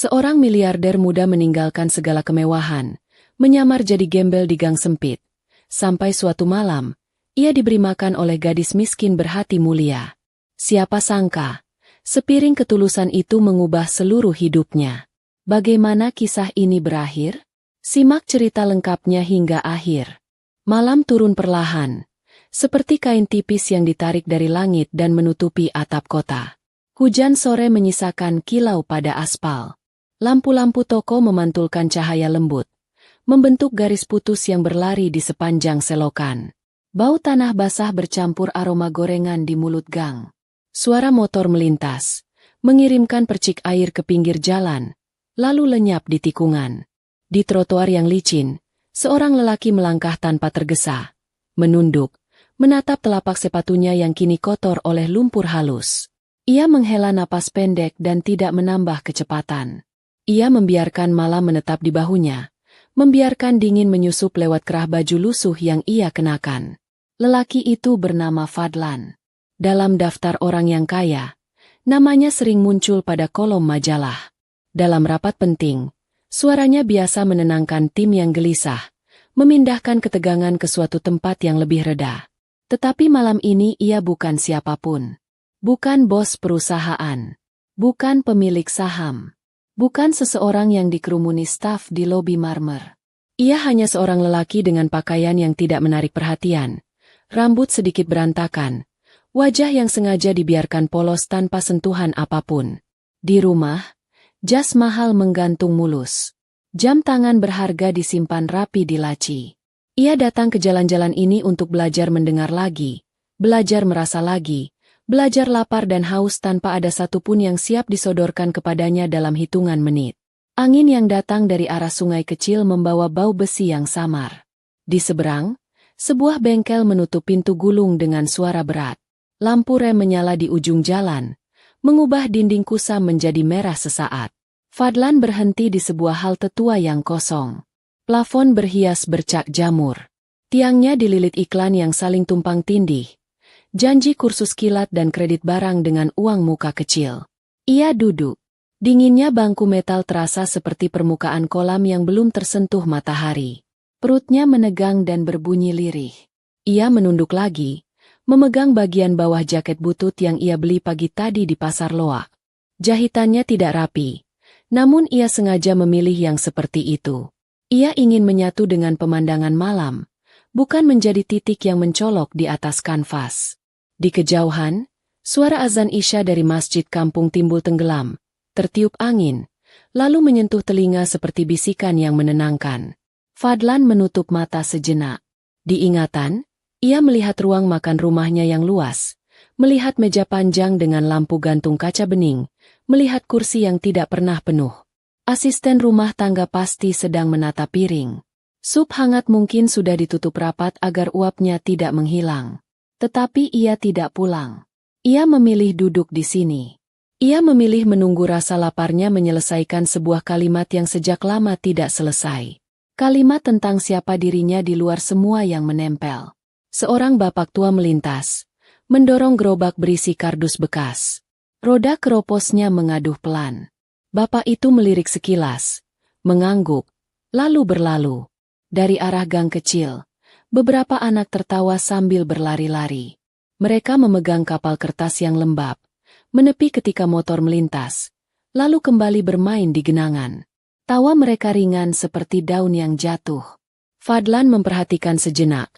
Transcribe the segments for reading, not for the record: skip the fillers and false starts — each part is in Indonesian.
Seorang miliarder muda meninggalkan segala kemewahan, menyamar jadi gembel di gang sempit. Sampai suatu malam, ia diberi makan oleh gadis miskin berhati mulia. Siapa sangka, sepiring ketulusan itu mengubah seluruh hidupnya. Bagaimana kisah ini berakhir? Simak cerita lengkapnya hingga akhir. Malam turun perlahan, seperti kain tipis yang ditarik dari langit dan menutupi atap kota. Hujan sore menyisakan kilau pada aspal. Lampu-lampu toko memantulkan cahaya lembut, membentuk garis putus yang berlari di sepanjang selokan. Bau tanah basah bercampur aroma gorengan di mulut gang. Suara motor melintas, mengirimkan percik air ke pinggir jalan, lalu lenyap di tikungan. Di trotoar yang licin, seorang lelaki melangkah tanpa tergesa, menunduk, menatap telapak sepatunya yang kini kotor oleh lumpur halus. Ia menghela napas pendek dan tidak menambah kecepatan. Ia membiarkan malam menetap di bahunya, membiarkan dingin menyusup lewat kerah baju lusuh yang ia kenakan. Lelaki itu bernama Fadlan. Dalam daftar orang yang kaya, namanya sering muncul pada kolom majalah. Dalam rapat penting, suaranya biasa menenangkan tim yang gelisah, memindahkan ketegangan ke suatu tempat yang lebih reda. Tetapi malam ini ia bukan siapapun. Bukan bos perusahaan. Bukan pemilik saham. Bukan seseorang yang dikerumuni staf di lobi marmer. Ia hanya seorang lelaki dengan pakaian yang tidak menarik perhatian, rambut sedikit berantakan, wajah yang sengaja dibiarkan polos tanpa sentuhan apapun. Di rumah, jas mahal menggantung mulus. Jam tangan berharga disimpan rapi di laci. Ia datang ke jalan-jalan ini untuk belajar mendengar lagi, belajar merasa lagi, belajar lapar dan haus tanpa ada satupun yang siap disodorkan kepadanya dalam hitungan menit. Angin yang datang dari arah sungai kecil membawa bau besi yang samar. Di seberang, sebuah bengkel menutup pintu gulung dengan suara berat. Lampu rem menyala di ujung jalan, mengubah dinding kusam menjadi merah sesaat. Fadlan berhenti di sebuah halte tua yang kosong. Plafon berhias bercak jamur. Tiangnya dililit iklan yang saling tumpang tindih. Janji kursus kilat dan kredit barang dengan uang muka kecil. Ia duduk. Dinginnya bangku metal terasa seperti permukaan kolam yang belum tersentuh matahari. Perutnya menegang dan berbunyi lirih. Ia menunduk lagi, memegang bagian bawah jaket butut yang ia beli pagi tadi di pasar loak. Jahitannya tidak rapi, namun ia sengaja memilih yang seperti itu. Ia ingin menyatu dengan pemandangan malam, bukan menjadi titik yang mencolok di atas kanvas. Di kejauhan, suara azan Isya dari masjid kampung timbul tenggelam, tertiup angin, lalu menyentuh telinga seperti bisikan yang menenangkan. Fadlan menutup mata sejenak. Di ingatan, ia melihat ruang makan rumahnya yang luas, melihat meja panjang dengan lampu gantung kaca bening, melihat kursi yang tidak pernah penuh. Asisten rumah tangga pasti sedang menata piring. Sup hangat mungkin sudah ditutup rapat agar uapnya tidak menghilang. Tetapi ia tidak pulang. Ia memilih duduk di sini. Ia memilih menunggu rasa laparnya menyelesaikan sebuah kalimat yang sejak lama tidak selesai. Kalimat tentang siapa dirinya di luar semua yang menempel. Seorang bapak tua melintas, mendorong gerobak berisi kardus bekas. Roda keroposnya mengaduh pelan. Bapak itu melirik sekilas, mengangguk, lalu berlalu. Dari arah gang kecil, beberapa anak tertawa sambil berlari-lari. Mereka memegang kapal kertas yang lembab, menepi ketika motor melintas, lalu kembali bermain di genangan. Tawa mereka ringan seperti daun yang jatuh. Fadlan memperhatikan sejenak,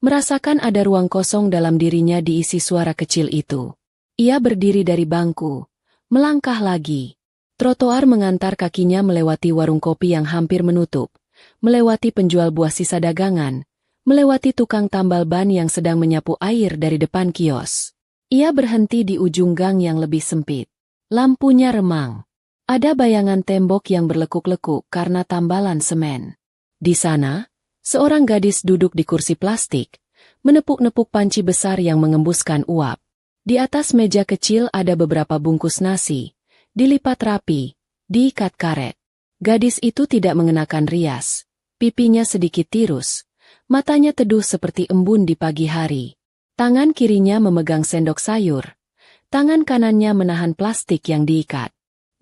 merasakan ada ruang kosong dalam dirinya diisi suara kecil itu. Ia berdiri dari bangku, melangkah lagi. Trotoar mengantar kakinya melewati warung kopi yang hampir menutup, melewati penjual buah sisa dagangan, melewati tukang tambal ban yang sedang menyapu air dari depan kios. Ia berhenti di ujung gang yang lebih sempit. Lampunya remang. Ada bayangan tembok yang berlekuk-lekuk karena tambalan semen. Di sana, seorang gadis duduk di kursi plastik, menepuk-nepuk panci besar yang mengembuskan uap. Di atas meja kecil ada beberapa bungkus nasi, dilipat rapi, diikat karet. Gadis itu tidak mengenakan rias, pipinya sedikit tirus. Matanya teduh seperti embun di pagi hari. Tangan kirinya memegang sendok sayur. Tangan kanannya menahan plastik yang diikat.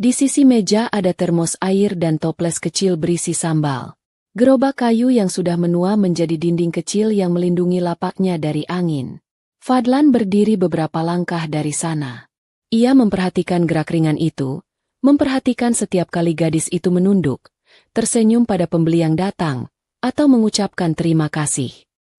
Di sisi meja ada termos air dan toples kecil berisi sambal. Gerobak kayu yang sudah menua menjadi dinding kecil yang melindungi lapaknya dari angin. Fadlan berdiri beberapa langkah dari sana. Ia memperhatikan gerak ringan itu, memperhatikan setiap kali gadis itu menunduk, tersenyum pada pembeli yang datang, atau mengucapkan terima kasih.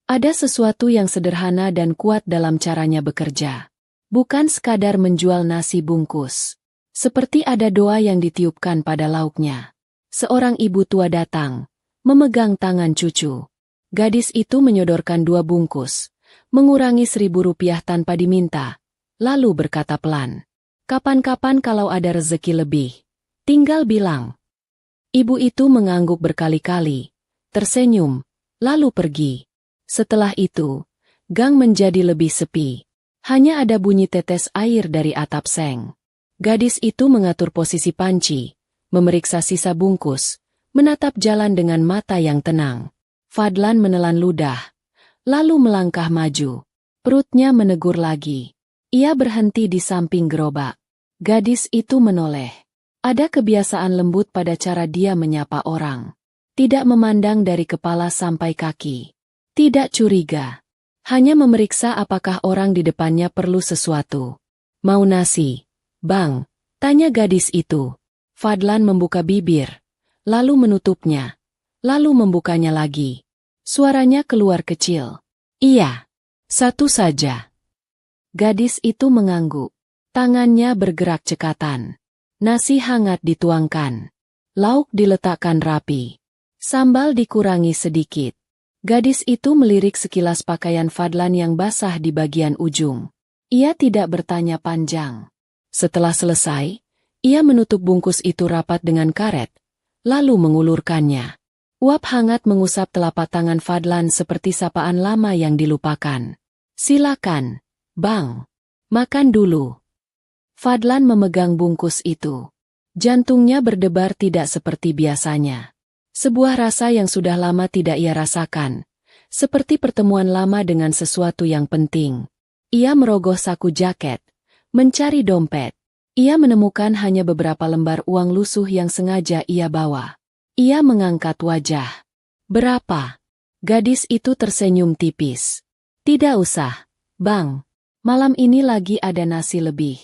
Ada sesuatu yang sederhana dan kuat dalam caranya bekerja. Bukan sekadar menjual nasi bungkus. Seperti ada doa yang ditiupkan pada lauknya. Seorang ibu tua datang, memegang tangan cucu. Gadis itu menyodorkan 2 bungkus, mengurangi Rp1.000 tanpa diminta, lalu berkata pelan, "Kapan-kapan kalau ada rezeki lebih, tinggal bilang." Ibu itu mengangguk berkali-kali, tersenyum, lalu pergi. Setelah itu, gang menjadi lebih sepi. Hanya ada bunyi tetes air dari atap seng. Gadis itu mengatur posisi panci, memeriksa sisa bungkus, menatap jalan dengan mata yang tenang. Fadlan menelan ludah, lalu melangkah maju. Perutnya menegur lagi. Ia berhenti di samping gerobak. Gadis itu menoleh. Ada kebiasaan lembut pada cara dia menyapa orang. Tidak memandang dari kepala sampai kaki. Tidak curiga. Hanya memeriksa apakah orang di depannya perlu sesuatu. "Mau nasi, Bang?" tanya gadis itu. Fadlan membuka bibir, lalu menutupnya, lalu membukanya lagi. Suaranya keluar kecil. "Iya, satu saja." Gadis itu mengangguk. Tangannya bergerak cekatan. Nasi hangat dituangkan. Lauk diletakkan rapi. Sambal dikurangi sedikit. Gadis itu melirik sekilas pakaian Fadlan yang basah di bagian ujung. Ia tidak bertanya panjang. Setelah selesai, ia menutup bungkus itu rapat dengan karet, lalu mengulurkannya. Uap hangat mengusap telapak tangan Fadlan seperti sapaan lama yang dilupakan. "Silakan, Bang. Makan dulu." Fadlan memegang bungkus itu. Jantungnya berdebar tidak seperti biasanya. Sebuah rasa yang sudah lama tidak ia rasakan. Seperti pertemuan lama dengan sesuatu yang penting. Ia merogoh saku jaket. Mencari dompet. Ia menemukan hanya beberapa lembar uang lusuh yang sengaja ia bawa. Ia mengangkat wajah. "Berapa?" Gadis itu tersenyum tipis. "Tidak usah, Bang. Malam ini lagi ada nasi lebih.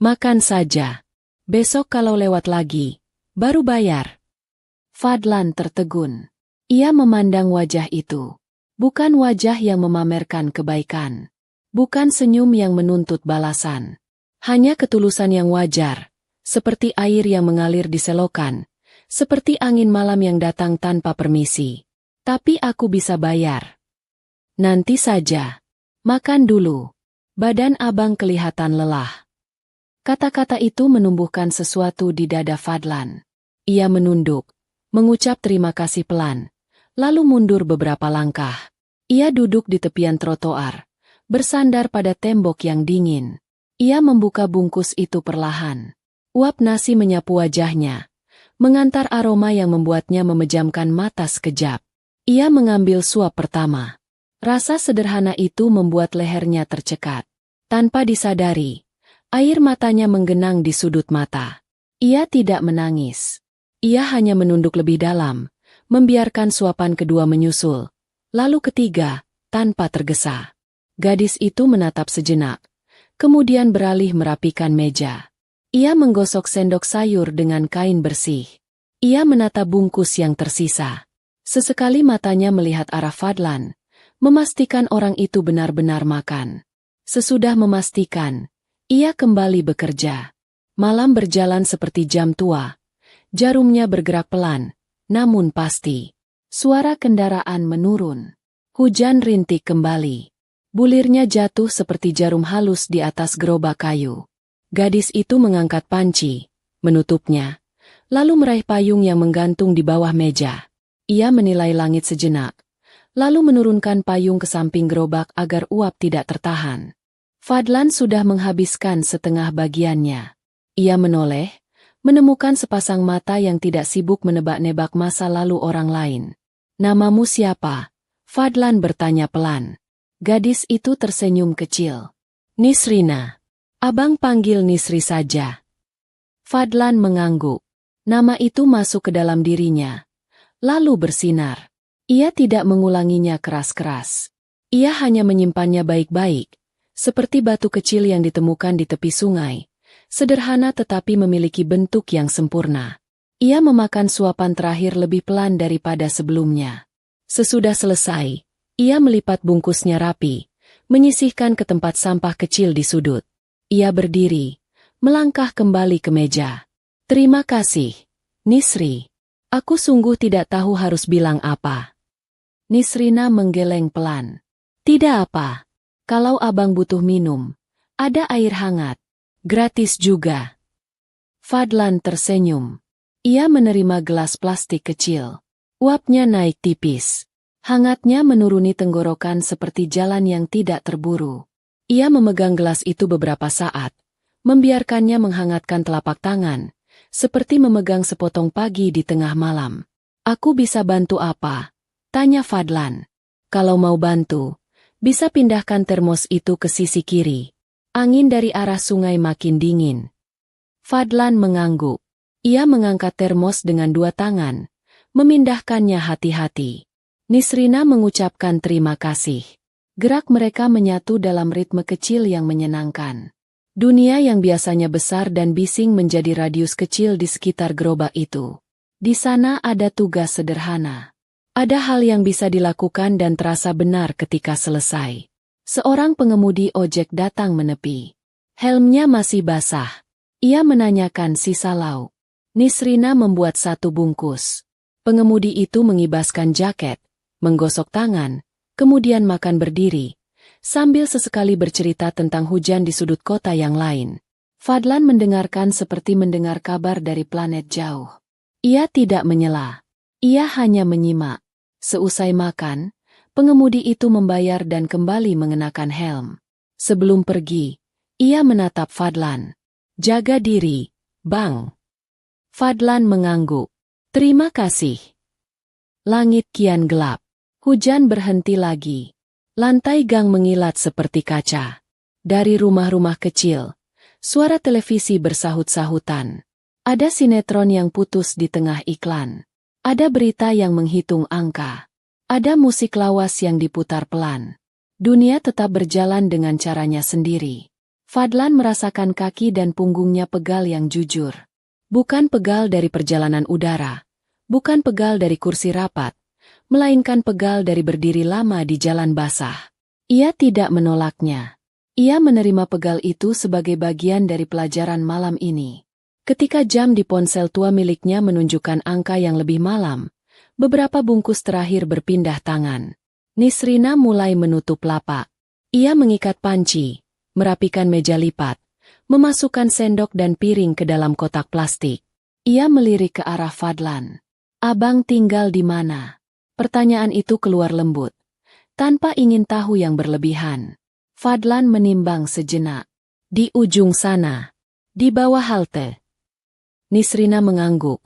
Makan saja. Besok kalau lewat lagi, baru bayar." Fadlan tertegun. Ia memandang wajah itu. Bukan wajah yang memamerkan kebaikan. Bukan senyum yang menuntut balasan. Hanya ketulusan yang wajar, seperti air yang mengalir di selokan, seperti angin malam yang datang tanpa permisi. "Tapi aku bisa bayar." "Nanti saja. Makan dulu." Badan abang kelihatan lelah. Kata-kata itu menumbuhkan sesuatu di dada Fadlan. Ia menunduk, mengucap terima kasih pelan, lalu mundur beberapa langkah. Ia duduk di tepian trotoar, bersandar pada tembok yang dingin. Ia membuka bungkus itu perlahan. Uap nasi menyapu wajahnya, mengantar aroma yang membuatnya memejamkan mata sekejap. Ia mengambil suap pertama. Rasa sederhana itu membuat lehernya tercekat. Tanpa disadari, air matanya menggenang di sudut mata. Ia tidak menangis. Ia hanya menunduk lebih dalam, membiarkan suapan kedua menyusul. Lalu ketiga, tanpa tergesa. Gadis itu menatap sejenak. Kemudian beralih merapikan meja. Ia menggosok sendok sayur dengan kain bersih. Ia menata bungkus yang tersisa. Sesekali matanya melihat arah Fadlan, memastikan orang itu benar-benar makan. Sesudah memastikan, ia kembali bekerja. Malam berjalan seperti jam tua. Jarumnya bergerak pelan, namun pasti. Suara kendaraan menurun. Hujan rintik kembali. Bulirnya jatuh seperti jarum halus di atas gerobak kayu. Gadis itu mengangkat panci, menutupnya, lalu meraih payung yang menggantung di bawah meja. Ia menilai langit sejenak, lalu menurunkan payung ke samping gerobak agar uap tidak tertahan. Fadlan sudah menghabiskan setengah bagiannya. Ia menoleh, menemukan sepasang mata yang tidak sibuk menebak-nebak masa lalu orang lain. "Namamu siapa?" Fadlan bertanya pelan. Gadis itu tersenyum kecil. "Nisrina." "Abang panggil Nisri saja." Fadlan mengangguk. Nama itu masuk ke dalam dirinya, lalu bersinar. Ia tidak mengulanginya keras-keras. Ia hanya menyimpannya baik-baik, seperti batu kecil yang ditemukan di tepi sungai. Sederhana tetapi memiliki bentuk yang sempurna. Ia memakan suapan terakhir lebih pelan daripada sebelumnya. Sesudah selesai, ia melipat bungkusnya rapi, menyisihkan ke tempat sampah kecil di sudut. Ia berdiri, melangkah kembali ke meja. Terima kasih, Nisri. Aku sungguh tidak tahu harus bilang apa. Nisrina menggeleng pelan. Tidak apa. Kalau abang butuh minum, ada air hangat. Gratis juga. Fadlan tersenyum. Ia menerima gelas plastik kecil. Uapnya naik tipis. Hangatnya menuruni tenggorokan seperti jalan yang tidak terburu. Ia memegang gelas itu beberapa saat, membiarkannya menghangatkan telapak tangan, seperti memegang sepotong pagi di tengah malam. Aku bisa bantu apa? Tanya Fadlan. Kalau mau bantu, bisa pindahkan termos itu ke sisi kiri. Angin dari arah sungai makin dingin. Fadlan mengangguk. Ia mengangkat termos dengan dua tangan, memindahkannya hati-hati. Nisrina mengucapkan terima kasih. Gerak mereka menyatu dalam ritme kecil yang menyenangkan. Dunia yang biasanya besar dan bising menjadi radius kecil di sekitar gerobak itu. Di sana ada tugas sederhana. Ada hal yang bisa dilakukan dan terasa benar ketika selesai. Seorang pengemudi ojek datang menepi. Helmnya masih basah. Ia menanyakan sisa lauk. Nisrina membuat satu bungkus. Pengemudi itu mengibaskan jaket, menggosok tangan, kemudian makan berdiri, sambil sesekali bercerita tentang hujan di sudut kota yang lain. Fadlan mendengarkan seperti mendengar kabar dari planet jauh. Ia tidak menyela. Ia hanya menyimak. Seusai makan, pengemudi itu membayar dan kembali mengenakan helm. Sebelum pergi, ia menatap Fadlan. Jaga diri, Bang. Fadlan mengangguk. Terima kasih. Langit kian gelap. Hujan berhenti lagi. Lantai gang mengilat seperti kaca. Dari rumah-rumah kecil, suara televisi bersahut-sahutan. Ada sinetron yang putus di tengah iklan. Ada berita yang menghitung angka. Ada musik lawas yang diputar pelan. Dunia tetap berjalan dengan caranya sendiri. Fadlan merasakan kaki dan punggungnya pegal yang jujur. Bukan pegal dari perjalanan udara. Bukan pegal dari kursi rapat. Melainkan pegal dari berdiri lama di jalan basah. Ia tidak menolaknya. Ia menerima pegal itu sebagai bagian dari pelajaran malam ini. Ketika jam di ponsel tua miliknya menunjukkan angka yang lebih malam, beberapa bungkus terakhir berpindah tangan. Nisrina mulai menutup lapak. Ia mengikat panci, merapikan meja lipat, memasukkan sendok dan piring ke dalam kotak plastik. Ia melirik ke arah Fadlan. Abang tinggal di mana? Pertanyaan itu keluar lembut, tanpa ingin tahu yang berlebihan. Fadlan menimbang sejenak. Di ujung sana. Di bawah halte. Nisrina mengangguk,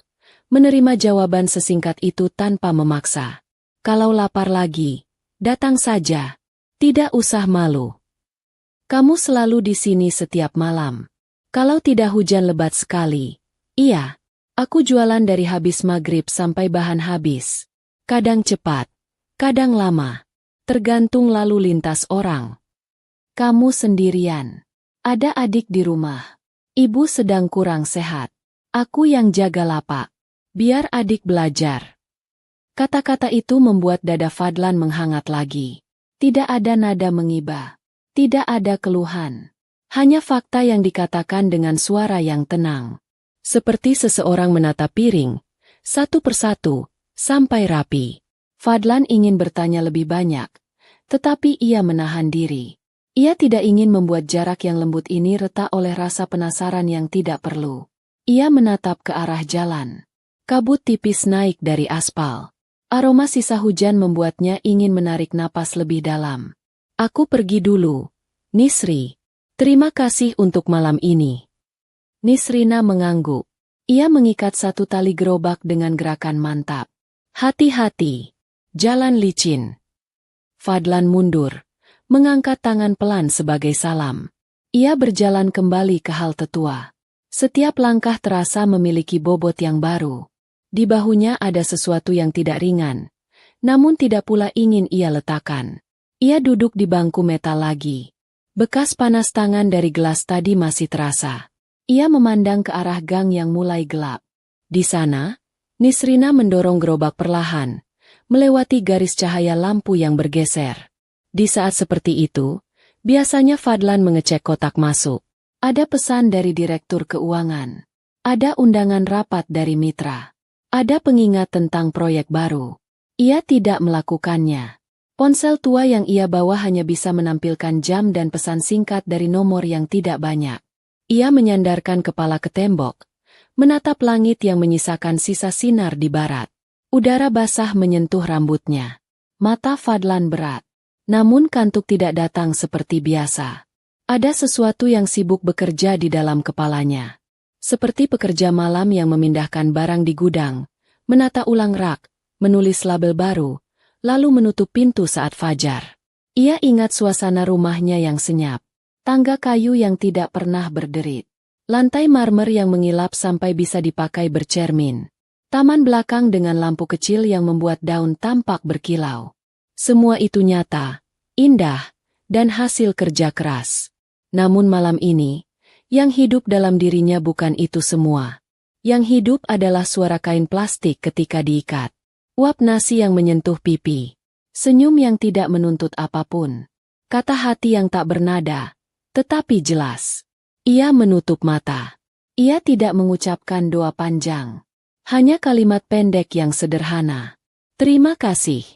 menerima jawaban sesingkat itu tanpa memaksa. Kalau lapar lagi, datang saja. Tidak usah malu. Kamu selalu di sini setiap malam. Kalau tidak hujan lebat sekali. Iya, aku jualan dari habis maghrib sampai bahan habis. Kadang cepat, kadang lama. Tergantung lalu lintas orang. Kamu sendirian. Ada adik di rumah. Ibu sedang kurang sehat. Aku yang jaga lapak. Biar adik belajar. Kata-kata itu membuat dada Fadlan menghangat lagi. Tidak ada nada mengiba. Tidak ada keluhan. Hanya fakta yang dikatakan dengan suara yang tenang. Seperti seseorang menata piring, satu persatu, sampai rapi. Fadlan ingin bertanya lebih banyak, tetapi ia menahan diri. Ia tidak ingin membuat jarak yang lembut ini retak oleh rasa penasaran yang tidak perlu. Ia menatap ke arah jalan. Kabut tipis naik dari aspal. Aroma sisa hujan membuatnya ingin menarik napas lebih dalam. Aku pergi dulu, Nisri. Terima kasih untuk malam ini. Nisrina mengangguk. Ia mengikat satu tali gerobak dengan gerakan mantap. Hati-hati. Jalan licin. Fadlan mundur, mengangkat tangan pelan sebagai salam. Ia berjalan kembali ke halte tua. Setiap langkah terasa memiliki bobot yang baru. Di bahunya ada sesuatu yang tidak ringan, namun tidak pula ingin ia letakkan. Ia duduk di bangku metal lagi. Bekas panas tangan dari gelas tadi masih terasa. Ia memandang ke arah gang yang mulai gelap. Di sana, Nisrina mendorong gerobak perlahan, melewati garis cahaya lampu yang bergeser. Di saat seperti itu, biasanya Fadlan mengecek kotak masuk. Ada pesan dari Direktur Keuangan. Ada undangan rapat dari mitra. Ada pengingat tentang proyek baru. Ia tidak melakukannya. Ponsel tua yang ia bawa hanya bisa menampilkan jam dan pesan singkat dari nomor yang tidak banyak. Ia menyandarkan kepala ke tembok, menatap langit yang menyisakan sisa sinar di barat. Udara basah menyentuh rambutnya. Mata Fadlan berat. Namun kantuk tidak datang seperti biasa. Ada sesuatu yang sibuk bekerja di dalam kepalanya. Seperti pekerja malam yang memindahkan barang di gudang, menata ulang rak, menulis label baru, lalu menutup pintu saat fajar. Ia ingat suasana rumahnya yang senyap. Tangga kayu yang tidak pernah berderit. Lantai marmer yang mengilap sampai bisa dipakai bercermin. Taman belakang dengan lampu kecil yang membuat daun tampak berkilau. Semua itu nyata, indah, dan hasil kerja keras. Namun malam ini, yang hidup dalam dirinya bukan itu semua. Yang hidup adalah suara kain plastik ketika diikat. Uap nasi yang menyentuh pipi. Senyum yang tidak menuntut apapun. Kata hati yang tak bernada, tetapi jelas. Ia menutup mata. Ia tidak mengucapkan doa panjang. Hanya kalimat pendek yang sederhana. Terima kasih.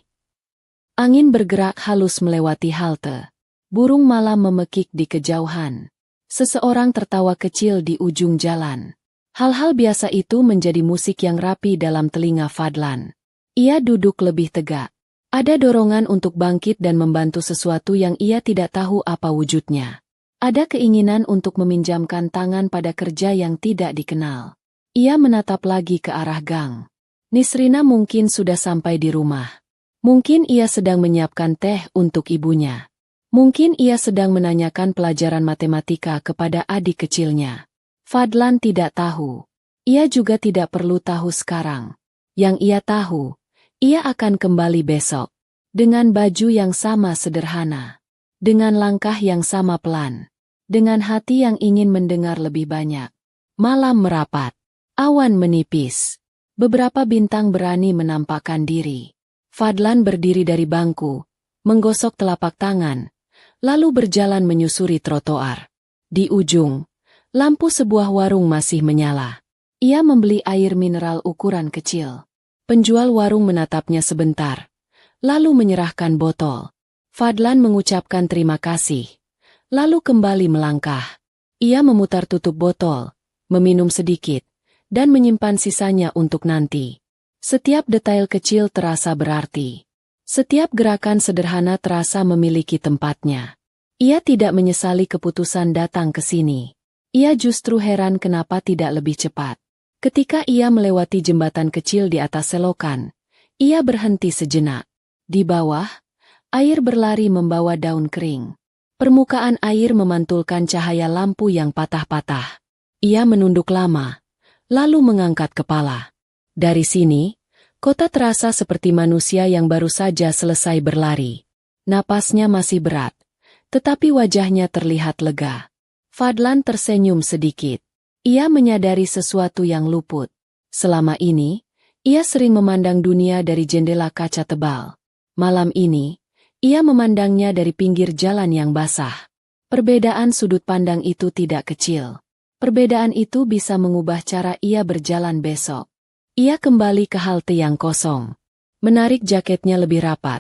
Angin bergerak halus melewati halte. Burung malam memekik di kejauhan. Seseorang tertawa kecil di ujung jalan. Hal-hal biasa itu menjadi musik yang rapi dalam telinga Fadlan. Ia duduk lebih tegak. Ada dorongan untuk bangkit dan membantu sesuatu yang ia tidak tahu apa wujudnya. Ada keinginan untuk meminjamkan tangan pada kerja yang tidak dikenal. Ia menatap lagi ke arah gang. Nisrina mungkin sudah sampai di rumah. Mungkin ia sedang menyiapkan teh untuk ibunya. Mungkin ia sedang menanyakan pelajaran matematika kepada adik kecilnya. Fadlan tidak tahu. Ia juga tidak perlu tahu sekarang. Yang ia tahu, ia akan kembali besok. Dengan baju yang sama sederhana. Dengan langkah yang sama pelan. Dengan hati yang ingin mendengar lebih banyak. Malam merapat. Awan menipis. Beberapa bintang berani menampakkan diri. Fadlan berdiri dari bangku, menggosok telapak tangan, lalu berjalan menyusuri trotoar. Di ujung, lampu sebuah warung masih menyala. Ia membeli air mineral ukuran kecil. Penjual warung menatapnya sebentar, lalu menyerahkan botol. Fadlan mengucapkan terima kasih, lalu kembali melangkah. Ia memutar tutup botol, meminum sedikit, dan menyimpan sisanya untuk nanti. Setiap detail kecil terasa berarti. Setiap gerakan sederhana terasa memiliki tempatnya. Ia tidak menyesali keputusan datang ke sini. Ia justru heran kenapa tidak lebih cepat. Ketika ia melewati jembatan kecil di atas selokan, ia berhenti sejenak. Di bawah, air berlari membawa daun kering. Permukaan air memantulkan cahaya lampu yang patah-patah. Ia menunduk lama, lalu mengangkat kepala. Dari sini, kota terasa seperti manusia yang baru saja selesai berlari. Napasnya masih berat, tetapi wajahnya terlihat lega. Fadlan tersenyum sedikit. Ia menyadari sesuatu yang luput. Selama ini, ia sering memandang dunia dari jendela kaca tebal. Malam ini, ia memandangnya dari pinggir jalan yang basah. Perbedaan sudut pandang itu tidak kecil. Perbedaan itu bisa mengubah cara ia berjalan besok. Ia kembali ke halte yang kosong. Menarik jaketnya lebih rapat.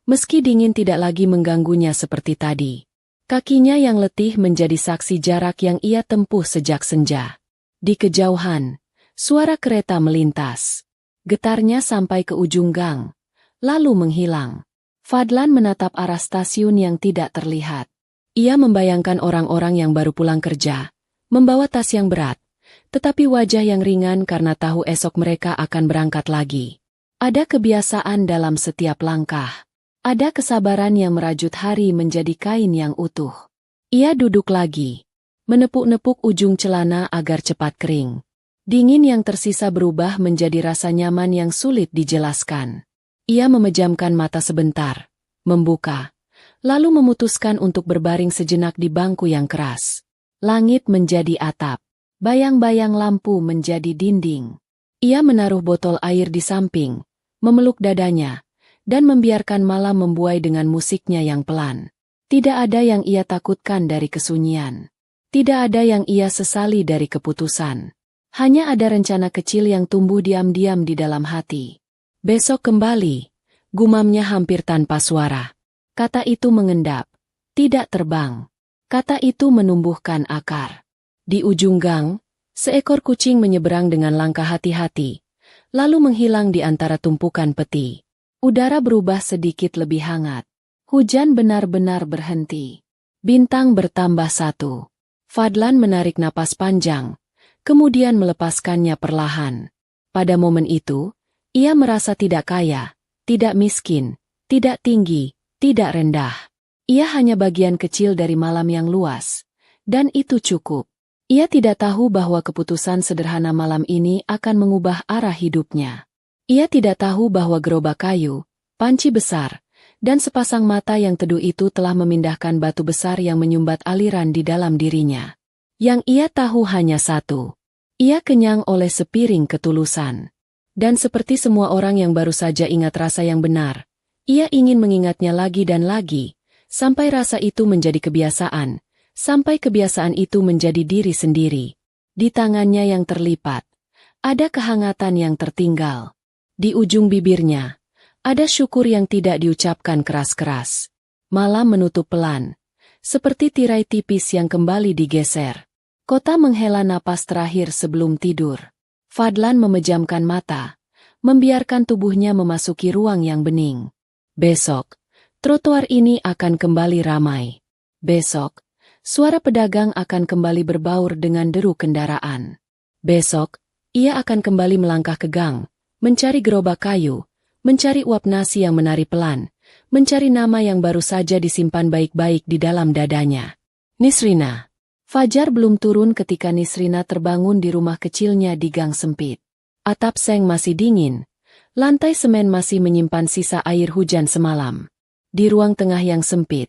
Meski dingin tidak lagi mengganggunya seperti tadi. Kakinya yang letih menjadi saksi jarak yang ia tempuh sejak senja. Di kejauhan, suara kereta melintas. Getarnya sampai ke ujung gang, lalu menghilang. Fadlan menatap arah stasiun yang tidak terlihat. Ia membayangkan orang-orang yang baru pulang kerja, membawa tas yang berat, tetapi wajah yang ringan karena tahu esok mereka akan berangkat lagi. Ada kebiasaan dalam setiap langkah. Ada kesabaran yang merajut hari menjadi kain yang utuh. Ia duduk lagi. menepuk-nepuk ujung celana agar cepat kering. Dingin yang tersisa berubah menjadi rasa nyaman yang sulit dijelaskan. Ia memejamkan mata sebentar, membuka, lalu memutuskan untuk berbaring sejenak di bangku yang keras. Langit menjadi atap, bayang-bayang lampu menjadi dinding. Ia menaruh botol air di samping, memeluk dadanya, dan membiarkan malam membuai dengan musiknya yang pelan. Tidak ada yang ia takutkan dari kesunyian. Tidak ada yang ia sesali dari keputusan. Hanya ada rencana kecil yang tumbuh diam-diam di dalam hati. Besok kembali, gumamnya hampir tanpa suara. Kata itu mengendap, tidak terbang. Kata itu menumbuhkan akar. Di ujung gang, seekor kucing menyeberang dengan langkah hati-hati, lalu menghilang di antara tumpukan peti. Udara berubah sedikit lebih hangat. Hujan benar-benar berhenti. Bintang bertambah satu. Fadlan menarik napas panjang, kemudian melepaskannya perlahan. Pada momen itu, ia merasa tidak kaya, tidak miskin, tidak tinggi, tidak rendah. Ia hanya bagian kecil dari malam yang luas, dan itu cukup. Ia tidak tahu bahwa keputusan sederhana malam ini akan mengubah arah hidupnya. Ia tidak tahu bahwa gerobak kayu, panci besar, dan sepasang mata yang teduh itu telah memindahkan batu besar yang menyumbat aliran di dalam dirinya. Yang ia tahu hanya satu. Ia kenyang oleh sepiring ketulusan. Dan seperti semua orang yang baru saja ingat rasa yang benar, ia ingin mengingatnya lagi dan lagi, sampai rasa itu menjadi kebiasaan, sampai kebiasaan itu menjadi diri sendiri. Di tangannya yang terlipat, ada kehangatan yang tertinggal. Di ujung bibirnya, ada syukur yang tidak diucapkan keras-keras. Malam menutup pelan, seperti tirai tipis yang kembali digeser. Kota menghela napas terakhir sebelum tidur. Fadlan memejamkan mata, membiarkan tubuhnya memasuki ruang yang bening. Besok, trotoar ini akan kembali ramai. Besok, suara pedagang akan kembali berbaur dengan deru kendaraan. Besok, ia akan kembali melangkah ke gang, mencari gerobak kayu, mencari uap nasi yang menari pelan, mencari nama yang baru saja disimpan baik-baik di dalam dadanya. Nisrina. Fajar belum turun ketika Nisrina terbangun di rumah kecilnya di gang sempit. Atap seng masih dingin, lantai semen masih menyimpan sisa air hujan semalam. Di ruang tengah yang sempit,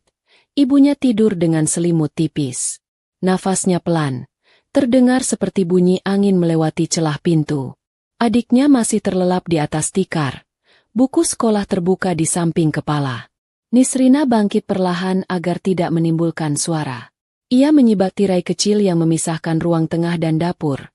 ibunya tidur dengan selimut tipis. Nafasnya pelan, terdengar seperti bunyi angin melewati celah pintu. Adiknya masih terlelap di atas tikar, buku sekolah terbuka di samping kepala. Nisrina bangkit perlahan agar tidak menimbulkan suara. Ia menyibak tirai kecil yang memisahkan ruang tengah dan dapur,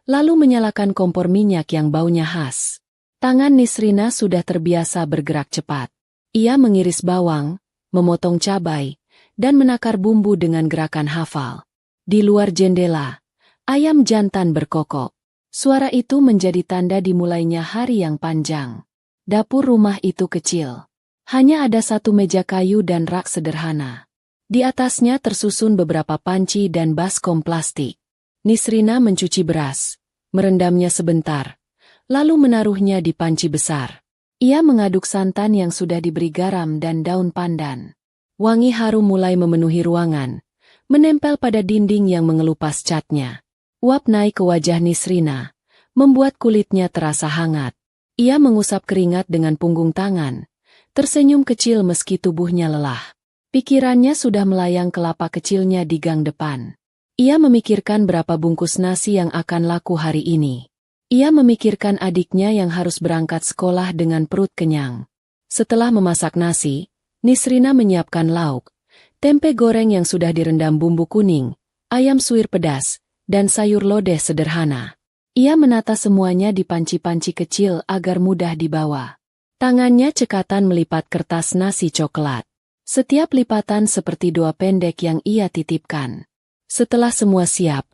lalu menyalakan kompor minyak yang baunya khas. Tangan Nisrina sudah terbiasa bergerak cepat. Ia mengiris bawang, memotong cabai, dan menakar bumbu dengan gerakan hafal. Di luar jendela, ayam jantan berkokok. Suara itu menjadi tanda dimulainya hari yang panjang. Dapur rumah itu kecil. Hanya ada satu meja kayu dan rak sederhana. Di atasnya tersusun beberapa panci dan baskom plastik. Nisrina mencuci beras, merendamnya sebentar, lalu menaruhnya di panci besar. Ia mengaduk santan yang sudah diberi garam dan daun pandan. Wangi harum mulai memenuhi ruangan, menempel pada dinding yang mengelupas catnya. Uap naik ke wajah Nisrina, membuat kulitnya terasa hangat. Ia mengusap keringat dengan punggung tangan, tersenyum kecil meski tubuhnya lelah. Pikirannya sudah melayang ke lapak kecilnya di gang depan. Ia memikirkan berapa bungkus nasi yang akan laku hari ini. Ia memikirkan adiknya yang harus berangkat sekolah dengan perut kenyang. Setelah memasak nasi, Nisrina menyiapkan lauk, tempe goreng yang sudah direndam bumbu kuning, ayam suwir pedas, dan sayur lodeh sederhana. Ia menata semuanya di panci-panci kecil agar mudah dibawa. Tangannya cekatan melipat kertas nasi coklat. Setiap lipatan seperti doa pendek yang ia titipkan. Setelah semua siap,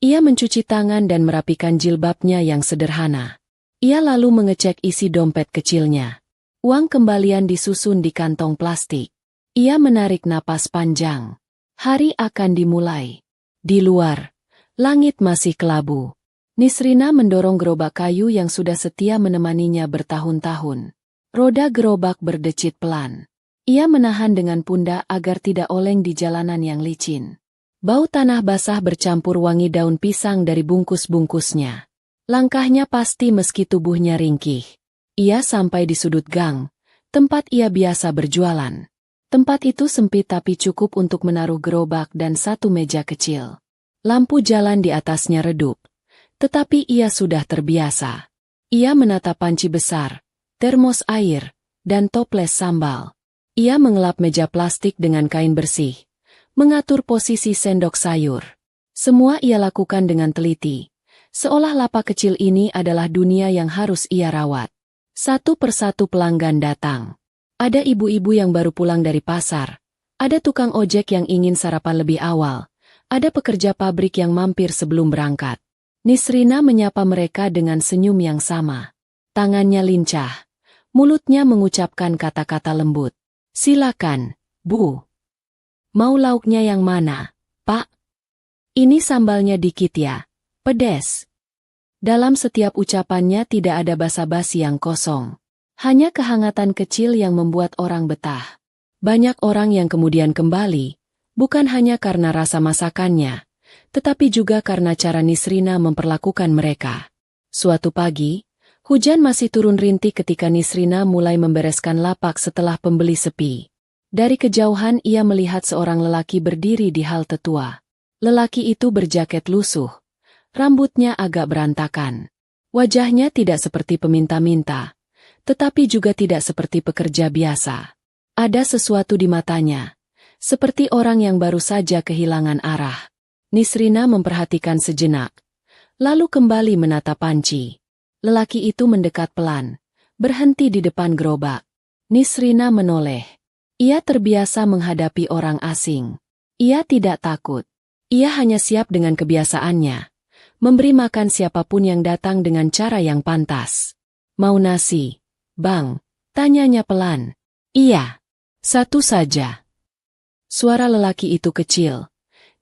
ia mencuci tangan dan merapikan jilbabnya yang sederhana. Ia lalu mengecek isi dompet kecilnya. Uang kembalian disusun di kantong plastik. Ia menarik napas panjang. Hari akan dimulai. Di luar, langit masih kelabu. Nisrina mendorong gerobak kayu yang sudah setia menemaninya bertahun-tahun. Roda gerobak berdecit pelan. Ia menahan dengan pundak agar tidak oleng di jalanan yang licin. Bau tanah basah bercampur wangi daun pisang dari bungkus-bungkusnya. Langkahnya pasti meski tubuhnya ringkih. Ia sampai di sudut gang, tempat ia biasa berjualan. Tempat itu sempit tapi cukup untuk menaruh gerobak dan satu meja kecil. Lampu jalan di atasnya redup, tetapi ia sudah terbiasa. Ia menatap panci besar, termos air, dan toples sambal. Ia mengelap meja plastik dengan kain bersih, mengatur posisi sendok sayur. Semua ia lakukan dengan teliti, seolah lapak kecil ini adalah dunia yang harus ia rawat. Satu persatu pelanggan datang. Ada ibu-ibu yang baru pulang dari pasar, ada tukang ojek yang ingin sarapan lebih awal, ada pekerja pabrik yang mampir sebelum berangkat. Nisrina menyapa mereka dengan senyum yang sama. Tangannya lincah, mulutnya mengucapkan kata-kata lembut. "Silakan, Bu. Mau lauknya yang mana, Pak? Ini sambalnya dikit ya, pedes." Dalam setiap ucapannya tidak ada basa-basi yang kosong. Hanya kehangatan kecil yang membuat orang betah. Banyak orang yang kemudian kembali, bukan hanya karena rasa masakannya, tetapi juga karena cara Nisrina memperlakukan mereka. Suatu pagi, hujan masih turun rintik ketika Nisrina mulai membereskan lapak setelah pembeli sepi. Dari kejauhan ia melihat seorang lelaki berdiri di halte tua. Lelaki itu berjaket lusuh. Rambutnya agak berantakan. Wajahnya tidak seperti peminta-minta, tetapi juga tidak seperti pekerja biasa. Ada sesuatu di matanya, seperti orang yang baru saja kehilangan arah. Nisrina memperhatikan sejenak, lalu kembali menatap panci. Lelaki itu mendekat pelan, berhenti di depan gerobak. Nisrina menoleh. Ia terbiasa menghadapi orang asing. Ia tidak takut. Ia hanya siap dengan kebiasaannya. Memberi makan siapapun yang datang dengan cara yang pantas. "Mau nasi, Bang?" tanyanya pelan. "Iya. Satu saja." Suara lelaki itu kecil,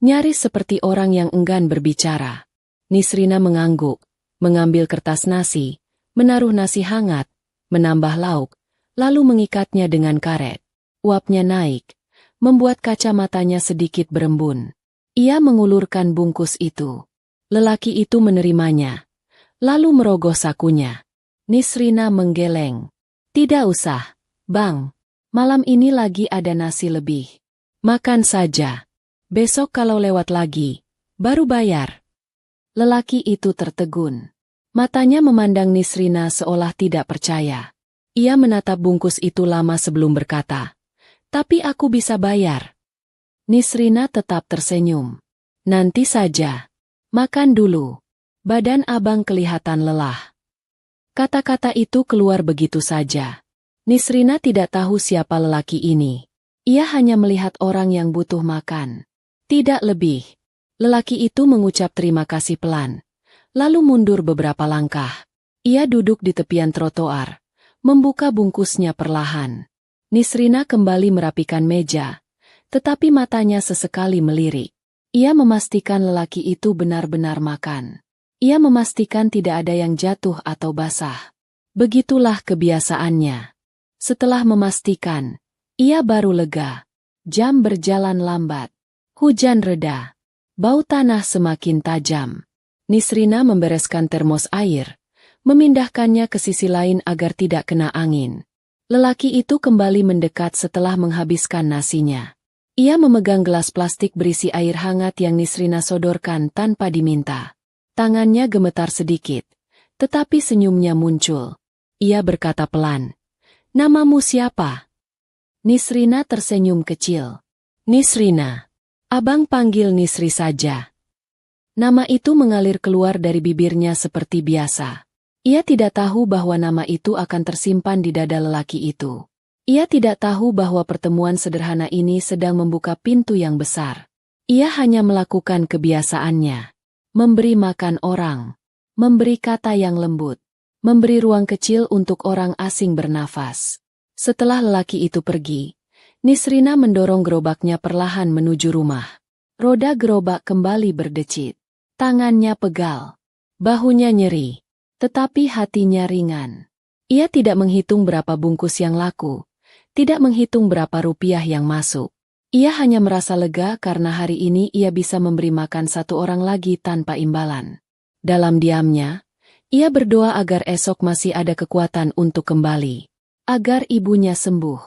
nyaris seperti orang yang enggan berbicara. Nisrina mengangguk, mengambil kertas nasi, menaruh nasi hangat, menambah lauk, lalu mengikatnya dengan karet. Uapnya naik, membuat kacamatanya sedikit berembun. Ia mengulurkan bungkus itu. Lelaki itu menerimanya, lalu merogoh sakunya. Nisrina menggeleng. "Tidak usah, Bang. Malam ini lagi ada nasi lebih. Makan saja. Besok kalau lewat lagi, baru bayar." Lelaki itu tertegun. Matanya memandang Nisrina seolah tidak percaya. Ia menatap bungkus itu lama sebelum berkata, "Tapi aku bisa bayar." Nisrina tetap tersenyum. "Nanti saja. Makan dulu. Badan abang kelihatan lelah." Kata-kata itu keluar begitu saja. Nisrina tidak tahu siapa lelaki ini. Ia hanya melihat orang yang butuh makan. Tidak lebih. Lelaki itu mengucap terima kasih pelan, lalu mundur beberapa langkah. Ia duduk di tepian trotoar, membuka bungkusnya perlahan. Nisrina kembali merapikan meja, tetapi matanya sesekali melirik. Ia memastikan lelaki itu benar-benar makan. Ia memastikan tidak ada yang jatuh atau basah. Begitulah kebiasaannya. Setelah memastikan, ia baru lega. Jam berjalan lambat. Hujan reda. Bau tanah semakin tajam. Nisrina membereskan termos air, memindahkannya ke sisi lain agar tidak kena angin. Lelaki itu kembali mendekat setelah menghabiskan nasinya. Ia memegang gelas plastik berisi air hangat yang Nisrina sodorkan tanpa diminta. Tangannya gemetar sedikit, tetapi senyumnya muncul. Ia berkata pelan, "Namamu siapa?" Nisrina tersenyum kecil. "Nisrina. Abang panggil Nisri saja." Nama itu mengalir keluar dari bibirnya seperti biasa. Ia tidak tahu bahwa nama itu akan tersimpan di dada lelaki itu. Ia tidak tahu bahwa pertemuan sederhana ini sedang membuka pintu yang besar. Ia hanya melakukan kebiasaannya. Memberi makan orang. Memberi kata yang lembut. Memberi ruang kecil untuk orang asing bernafas. Setelah lelaki itu pergi, Nisrina mendorong gerobaknya perlahan menuju rumah. Roda gerobak kembali berdecit. Tangannya pegal. Bahunya nyeri. Tetapi hatinya ringan. Ia tidak menghitung berapa bungkus yang laku. Tidak menghitung berapa rupiah yang masuk. Ia hanya merasa lega karena hari ini ia bisa memberi makan satu orang lagi tanpa imbalan. Dalam diamnya, ia berdoa agar esok masih ada kekuatan untuk kembali. Agar ibunya sembuh.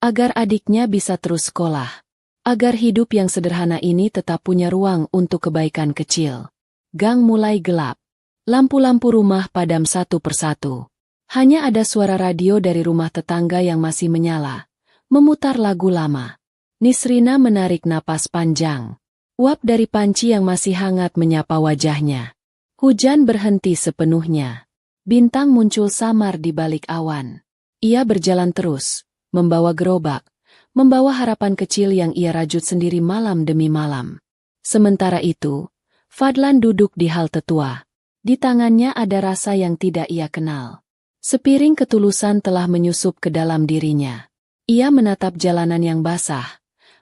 Agar adiknya bisa terus sekolah. Agar hidup yang sederhana ini tetap punya ruang untuk kebaikan kecil. Gang mulai gelap. Lampu-lampu rumah padam satu persatu. Hanya ada suara radio dari rumah tetangga yang masih menyala, memutar lagu lama. Nisrina menarik napas panjang. Uap dari panci yang masih hangat menyapa wajahnya. Hujan berhenti sepenuhnya. Bintang muncul samar di balik awan. Ia berjalan terus, membawa gerobak, membawa harapan kecil yang ia rajut sendiri malam demi malam. Sementara itu, Fadlan duduk di halte tua. Di tangannya ada rasa yang tidak ia kenal. Sepiring ketulusan telah menyusup ke dalam dirinya. Ia menatap jalanan yang basah,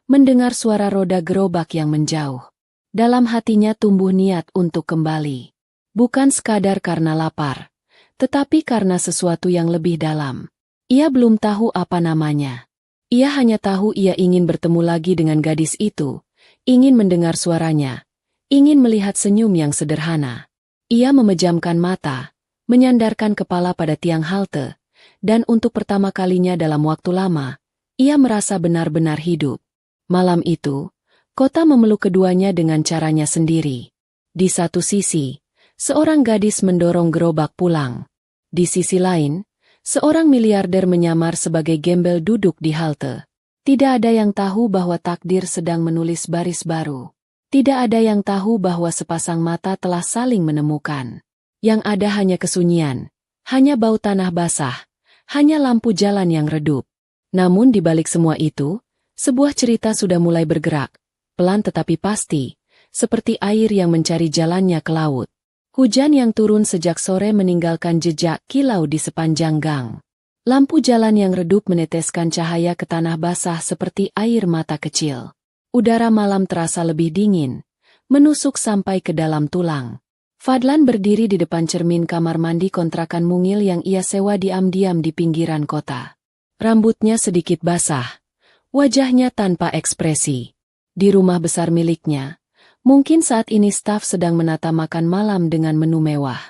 mendengar suara roda gerobak yang menjauh. Dalam hatinya tumbuh niat untuk kembali. Bukan sekadar karena lapar, tetapi karena sesuatu yang lebih dalam. Ia belum tahu apa namanya. Ia hanya tahu ia ingin bertemu lagi dengan gadis itu, ingin mendengar suaranya, ingin melihat senyum yang sederhana. Ia memejamkan mata, menyandarkan kepala pada tiang halte, dan untuk pertama kalinya dalam waktu lama, ia merasa benar-benar hidup. Malam itu, kota memeluk keduanya dengan caranya sendiri. Di satu sisi, seorang gadis mendorong gerobak pulang. Di sisi lain, seorang miliarder menyamar sebagai gembel duduk di halte. Tidak ada yang tahu bahwa takdir sedang menulis baris baru. Tidak ada yang tahu bahwa sepasang mata telah saling menemukan. Yang ada hanya kesunyian, hanya bau tanah basah, hanya lampu jalan yang redup. Namun di balik semua itu, sebuah cerita sudah mulai bergerak, pelan tetapi pasti, seperti air yang mencari jalannya ke laut. Hujan yang turun sejak sore meninggalkan jejak kilau di sepanjang gang. Lampu jalan yang redup meneteskan cahaya ke tanah basah seperti air mata kecil. Udara malam terasa lebih dingin, menusuk sampai ke dalam tulang. Fadlan berdiri di depan cermin kamar mandi kontrakan mungil yang ia sewa diam-diam di pinggiran kota. Rambutnya sedikit basah, wajahnya tanpa ekspresi. Di rumah besar miliknya, mungkin saat ini staf sedang menata makan malam dengan menu mewah.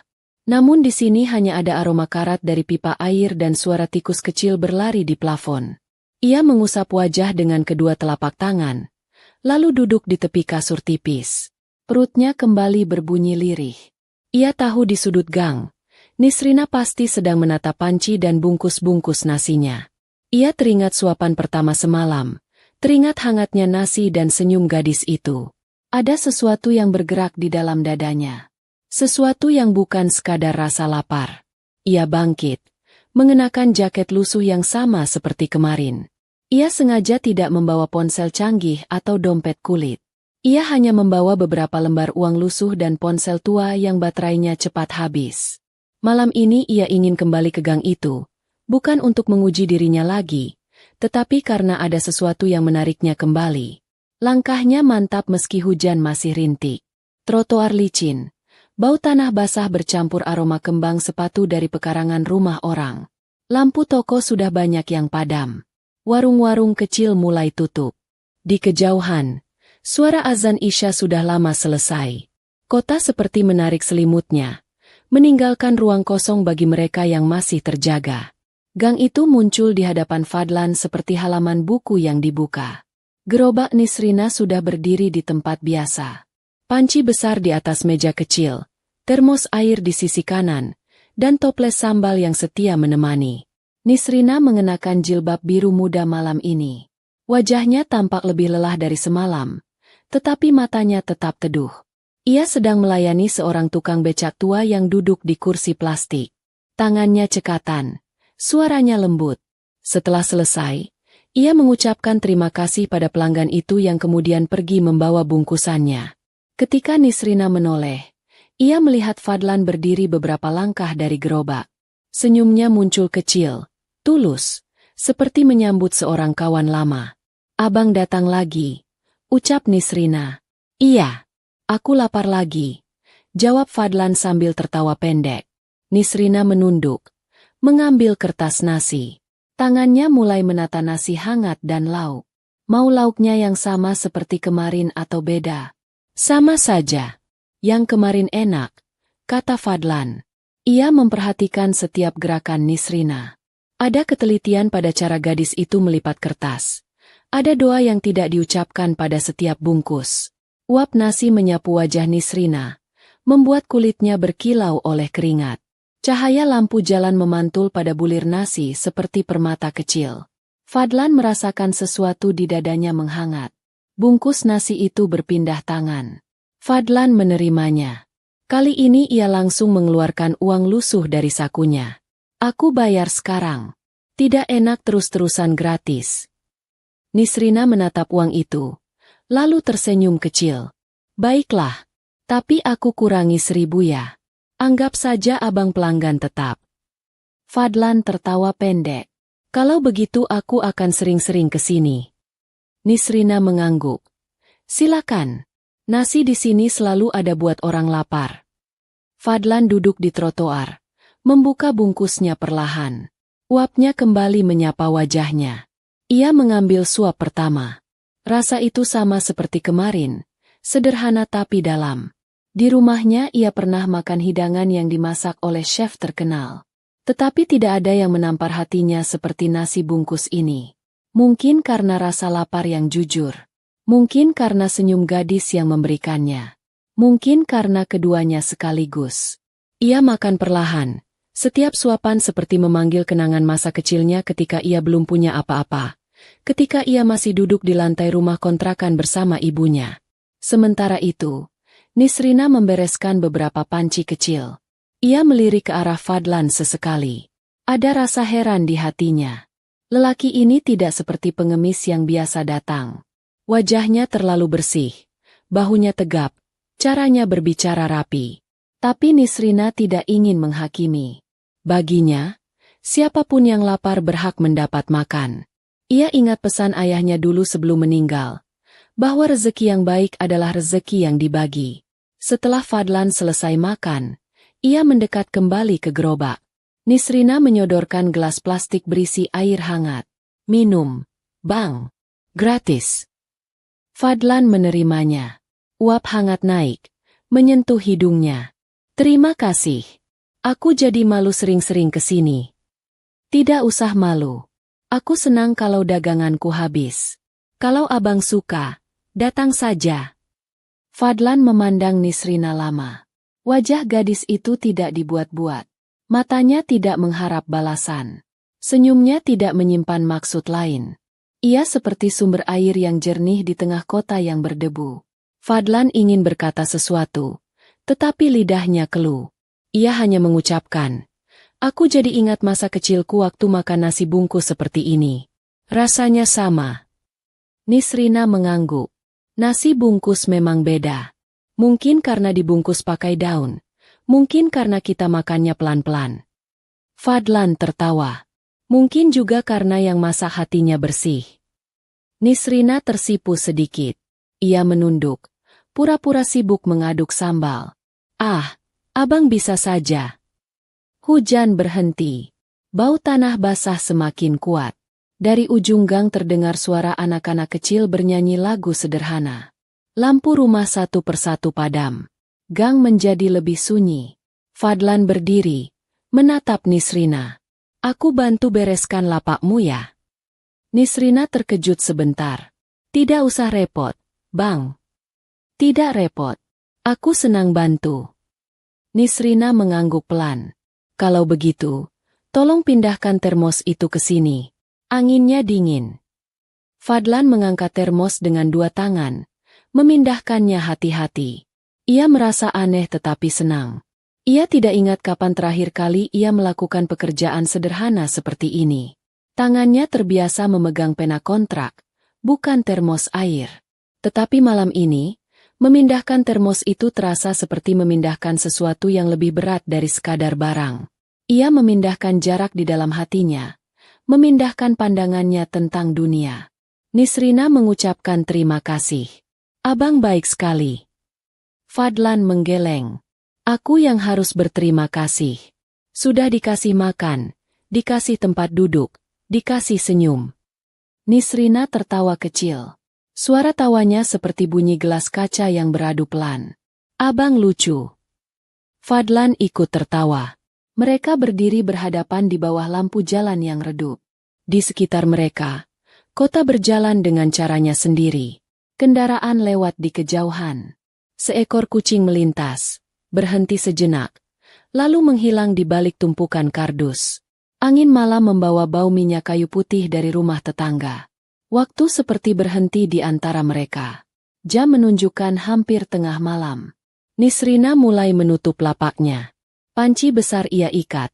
Namun di sini hanya ada aroma karat dari pipa air dan suara tikus kecil berlari di plafon. Ia mengusap wajah dengan kedua telapak tangan, lalu duduk di tepi kasur tipis. Perutnya kembali berbunyi lirih. Ia tahu di sudut gang, Nisrina pasti sedang menata panci dan bungkus-bungkus nasinya. Ia teringat suapan pertama semalam, teringat hangatnya nasi dan senyum gadis itu. Ada sesuatu yang bergerak di dalam dadanya. Sesuatu yang bukan sekadar rasa lapar. Ia bangkit, mengenakan jaket lusuh yang sama seperti kemarin. Ia sengaja tidak membawa ponsel canggih atau dompet kulit. Ia hanya membawa beberapa lembar uang lusuh dan ponsel tua yang baterainya cepat habis. Malam ini ia ingin kembali ke gang itu, bukan untuk menguji dirinya lagi, tetapi karena ada sesuatu yang menariknya kembali. Langkahnya mantap meski hujan masih rintik. Trotoar licin, bau tanah basah bercampur aroma kembang sepatu dari pekarangan rumah orang. Lampu toko sudah banyak yang padam. Warung-warung kecil mulai tutup. Di kejauhan, suara azan Isya sudah lama selesai. Kota seperti menarik selimutnya, meninggalkan ruang kosong bagi mereka yang masih terjaga. Gang itu muncul di hadapan Fadlan seperti halaman buku yang dibuka. Gerobak Nisrina sudah berdiri di tempat biasa. Panci besar di atas meja kecil, termos air di sisi kanan, dan toples sambal yang setia menemani. Nisrina mengenakan jilbab biru muda malam ini. Wajahnya tampak lebih lelah dari semalam, tetapi matanya tetap teduh. Ia sedang melayani seorang tukang becak tua yang duduk di kursi plastik. Tangannya cekatan, suaranya lembut. Setelah selesai, ia mengucapkan terima kasih pada pelanggan itu yang kemudian pergi membawa bungkusannya. Ketika Nisrina menoleh, ia melihat Fadlan berdiri beberapa langkah dari gerobak. Senyumnya muncul kecil, tulus, seperti menyambut seorang kawan lama. "Abang datang lagi," ucap Nisrina. "Iya, aku lapar lagi," jawab Fadlan sambil tertawa pendek. Nisrina menunduk, mengambil kertas nasi. Tangannya mulai menata nasi hangat dan lauk. Mau lauknya yang sama seperti kemarin atau beda? Sama saja. Yang kemarin enak, kata Fadlan. Ia memperhatikan setiap gerakan Nisrina. Ada ketelitian pada cara gadis itu melipat kertas. Ada doa yang tidak diucapkan pada setiap bungkus. Uap nasi menyapu wajah Nisrina, membuat kulitnya berkilau oleh keringat. Cahaya lampu jalan memantul pada bulir nasi seperti permata kecil. Fadlan merasakan sesuatu di dadanya menghangat. Bungkus nasi itu berpindah tangan. Fadlan menerimanya. Kali ini ia langsung mengeluarkan uang lusuh dari sakunya. Aku bayar sekarang. Tidak enak terus-terusan gratis. Nisrina menatap uang itu, lalu tersenyum kecil. Baiklah, tapi aku kurangi 1.000 ya. Anggap saja abang pelanggan tetap. Fadlan tertawa pendek. Kalau begitu aku akan sering-sering ke sini. Nisrina mengangguk. Silakan. Nasi di sini selalu ada buat orang lapar. Fadlan duduk di trotoar, membuka bungkusnya perlahan. Uapnya kembali menyapa wajahnya. Ia mengambil suap pertama. Rasa itu sama seperti kemarin, sederhana tapi dalam. Di rumahnya ia pernah makan hidangan yang dimasak oleh chef terkenal. Tetapi tidak ada yang menampar hatinya seperti nasi bungkus ini. Mungkin karena rasa lapar yang jujur. Mungkin karena senyum gadis yang memberikannya. Mungkin karena keduanya sekaligus. Ia makan perlahan. Setiap suapan seperti memanggil kenangan masa kecilnya ketika ia belum punya apa-apa. Ketika ia masih duduk di lantai rumah kontrakan bersama ibunya. Sementara itu, Nisrina membereskan beberapa panci kecil. Ia melirik ke arah Fadlan sesekali. Ada rasa heran di hatinya. Lelaki ini tidak seperti pengemis yang biasa datang. Wajahnya terlalu bersih, bahunya tegap, caranya berbicara rapi. Tapi Nisrina tidak ingin menghakimi. Baginya, siapapun yang lapar berhak mendapat makan. Ia ingat pesan ayahnya dulu sebelum meninggal, bahwa rezeki yang baik adalah rezeki yang dibagi. Setelah Fadlan selesai makan, ia mendekat kembali ke gerobak. Nisrina menyodorkan gelas plastik berisi air hangat. Minum, bang. Gratis. Fadlan menerimanya. Uap hangat naik, menyentuh hidungnya. Terima kasih. Aku jadi malu sering-sering ke sini. Tidak usah malu. Aku senang kalau daganganku habis. Kalau abang suka, datang saja. Fadlan memandang Nisrina lama. Wajah gadis itu tidak dibuat-buat. Matanya tidak mengharap balasan. Senyumnya tidak menyimpan maksud lain. Ia seperti sumber air yang jernih di tengah kota yang berdebu. Fadlan ingin berkata sesuatu, tetapi lidahnya keluh. Ia hanya mengucapkan, aku jadi ingat masa kecilku waktu makan nasi bungkus seperti ini. Rasanya sama. Nisrina mengangguk. Nasi bungkus memang beda. Mungkin karena dibungkus pakai daun. Mungkin karena kita makannya pelan-pelan. Fadlan tertawa. Mungkin juga karena yang masak hatinya bersih. Nisrina tersipu sedikit. Ia menunduk. Pura-pura sibuk mengaduk sambal. Ah, abang bisa saja. Hujan berhenti. Bau tanah basah semakin kuat. Dari ujung gang terdengar suara anak-anak kecil bernyanyi lagu sederhana. Lampu rumah satu persatu padam. Gang menjadi lebih sunyi. Fadlan berdiri, menatap Nisrina. Aku bantu bereskan lapakmu ya. Nisrina terkejut sebentar. Tidak usah repot, bang. Tidak repot. Aku senang bantu. Nisrina mengangguk pelan. Kalau begitu, tolong pindahkan termos itu ke sini. Anginnya dingin. Fadlan mengangkat termos dengan 2 tangan. Memindahkannya hati-hati. Ia merasa aneh tetapi senang. Ia tidak ingat kapan terakhir kali ia melakukan pekerjaan sederhana seperti ini. Tangannya terbiasa memegang pena kontrak, bukan termos air. Tetapi malam ini, memindahkan termos itu terasa seperti memindahkan sesuatu yang lebih berat dari sekadar barang. Ia memindahkan jarak di dalam hatinya, memindahkan pandangannya tentang dunia. Nisrina mengucapkan terima kasih. Abang baik sekali. Fadlan menggeleng. Aku yang harus berterima kasih. Sudah dikasih makan, dikasih tempat duduk, dikasih senyum. Nisrina tertawa kecil. Suara tawanya seperti bunyi gelas kaca yang beradu pelan. Abang lucu. Fadlan ikut tertawa. Mereka berdiri berhadapan di bawah lampu jalan yang redup. Di sekitar mereka, kota berjalan dengan caranya sendiri. Kendaraan lewat di kejauhan. Seekor kucing melintas, berhenti sejenak, lalu menghilang di balik tumpukan kardus. Angin malam membawa bau minyak kayu putih dari rumah tetangga. Waktu seperti berhenti di antara mereka. Jam menunjukkan hampir tengah malam. Nisrina mulai menutup lapaknya. Panci besar ia ikat.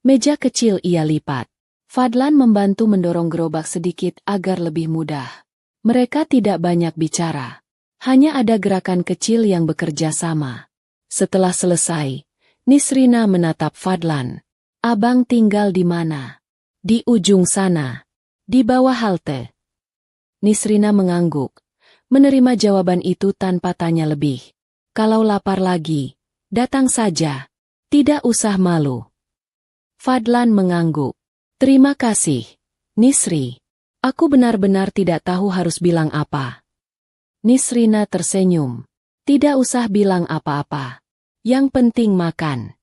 Meja kecil ia lipat. Fadlan membantu mendorong gerobak sedikit agar lebih mudah. Mereka tidak banyak bicara. Hanya ada gerakan kecil yang bekerja sama. Setelah selesai, Nisrina menatap Fadlan. Abang tinggal di mana? Di ujung sana. Di bawah halte. Nisrina mengangguk. Menerima jawaban itu tanpa tanya lebih. Kalau lapar lagi, datang saja. Tidak usah malu. Fadlan mengangguk. Terima kasih, Nisri. Aku benar-benar tidak tahu harus bilang apa. Nisrina tersenyum. Tidak usah bilang apa-apa. Yang penting makan.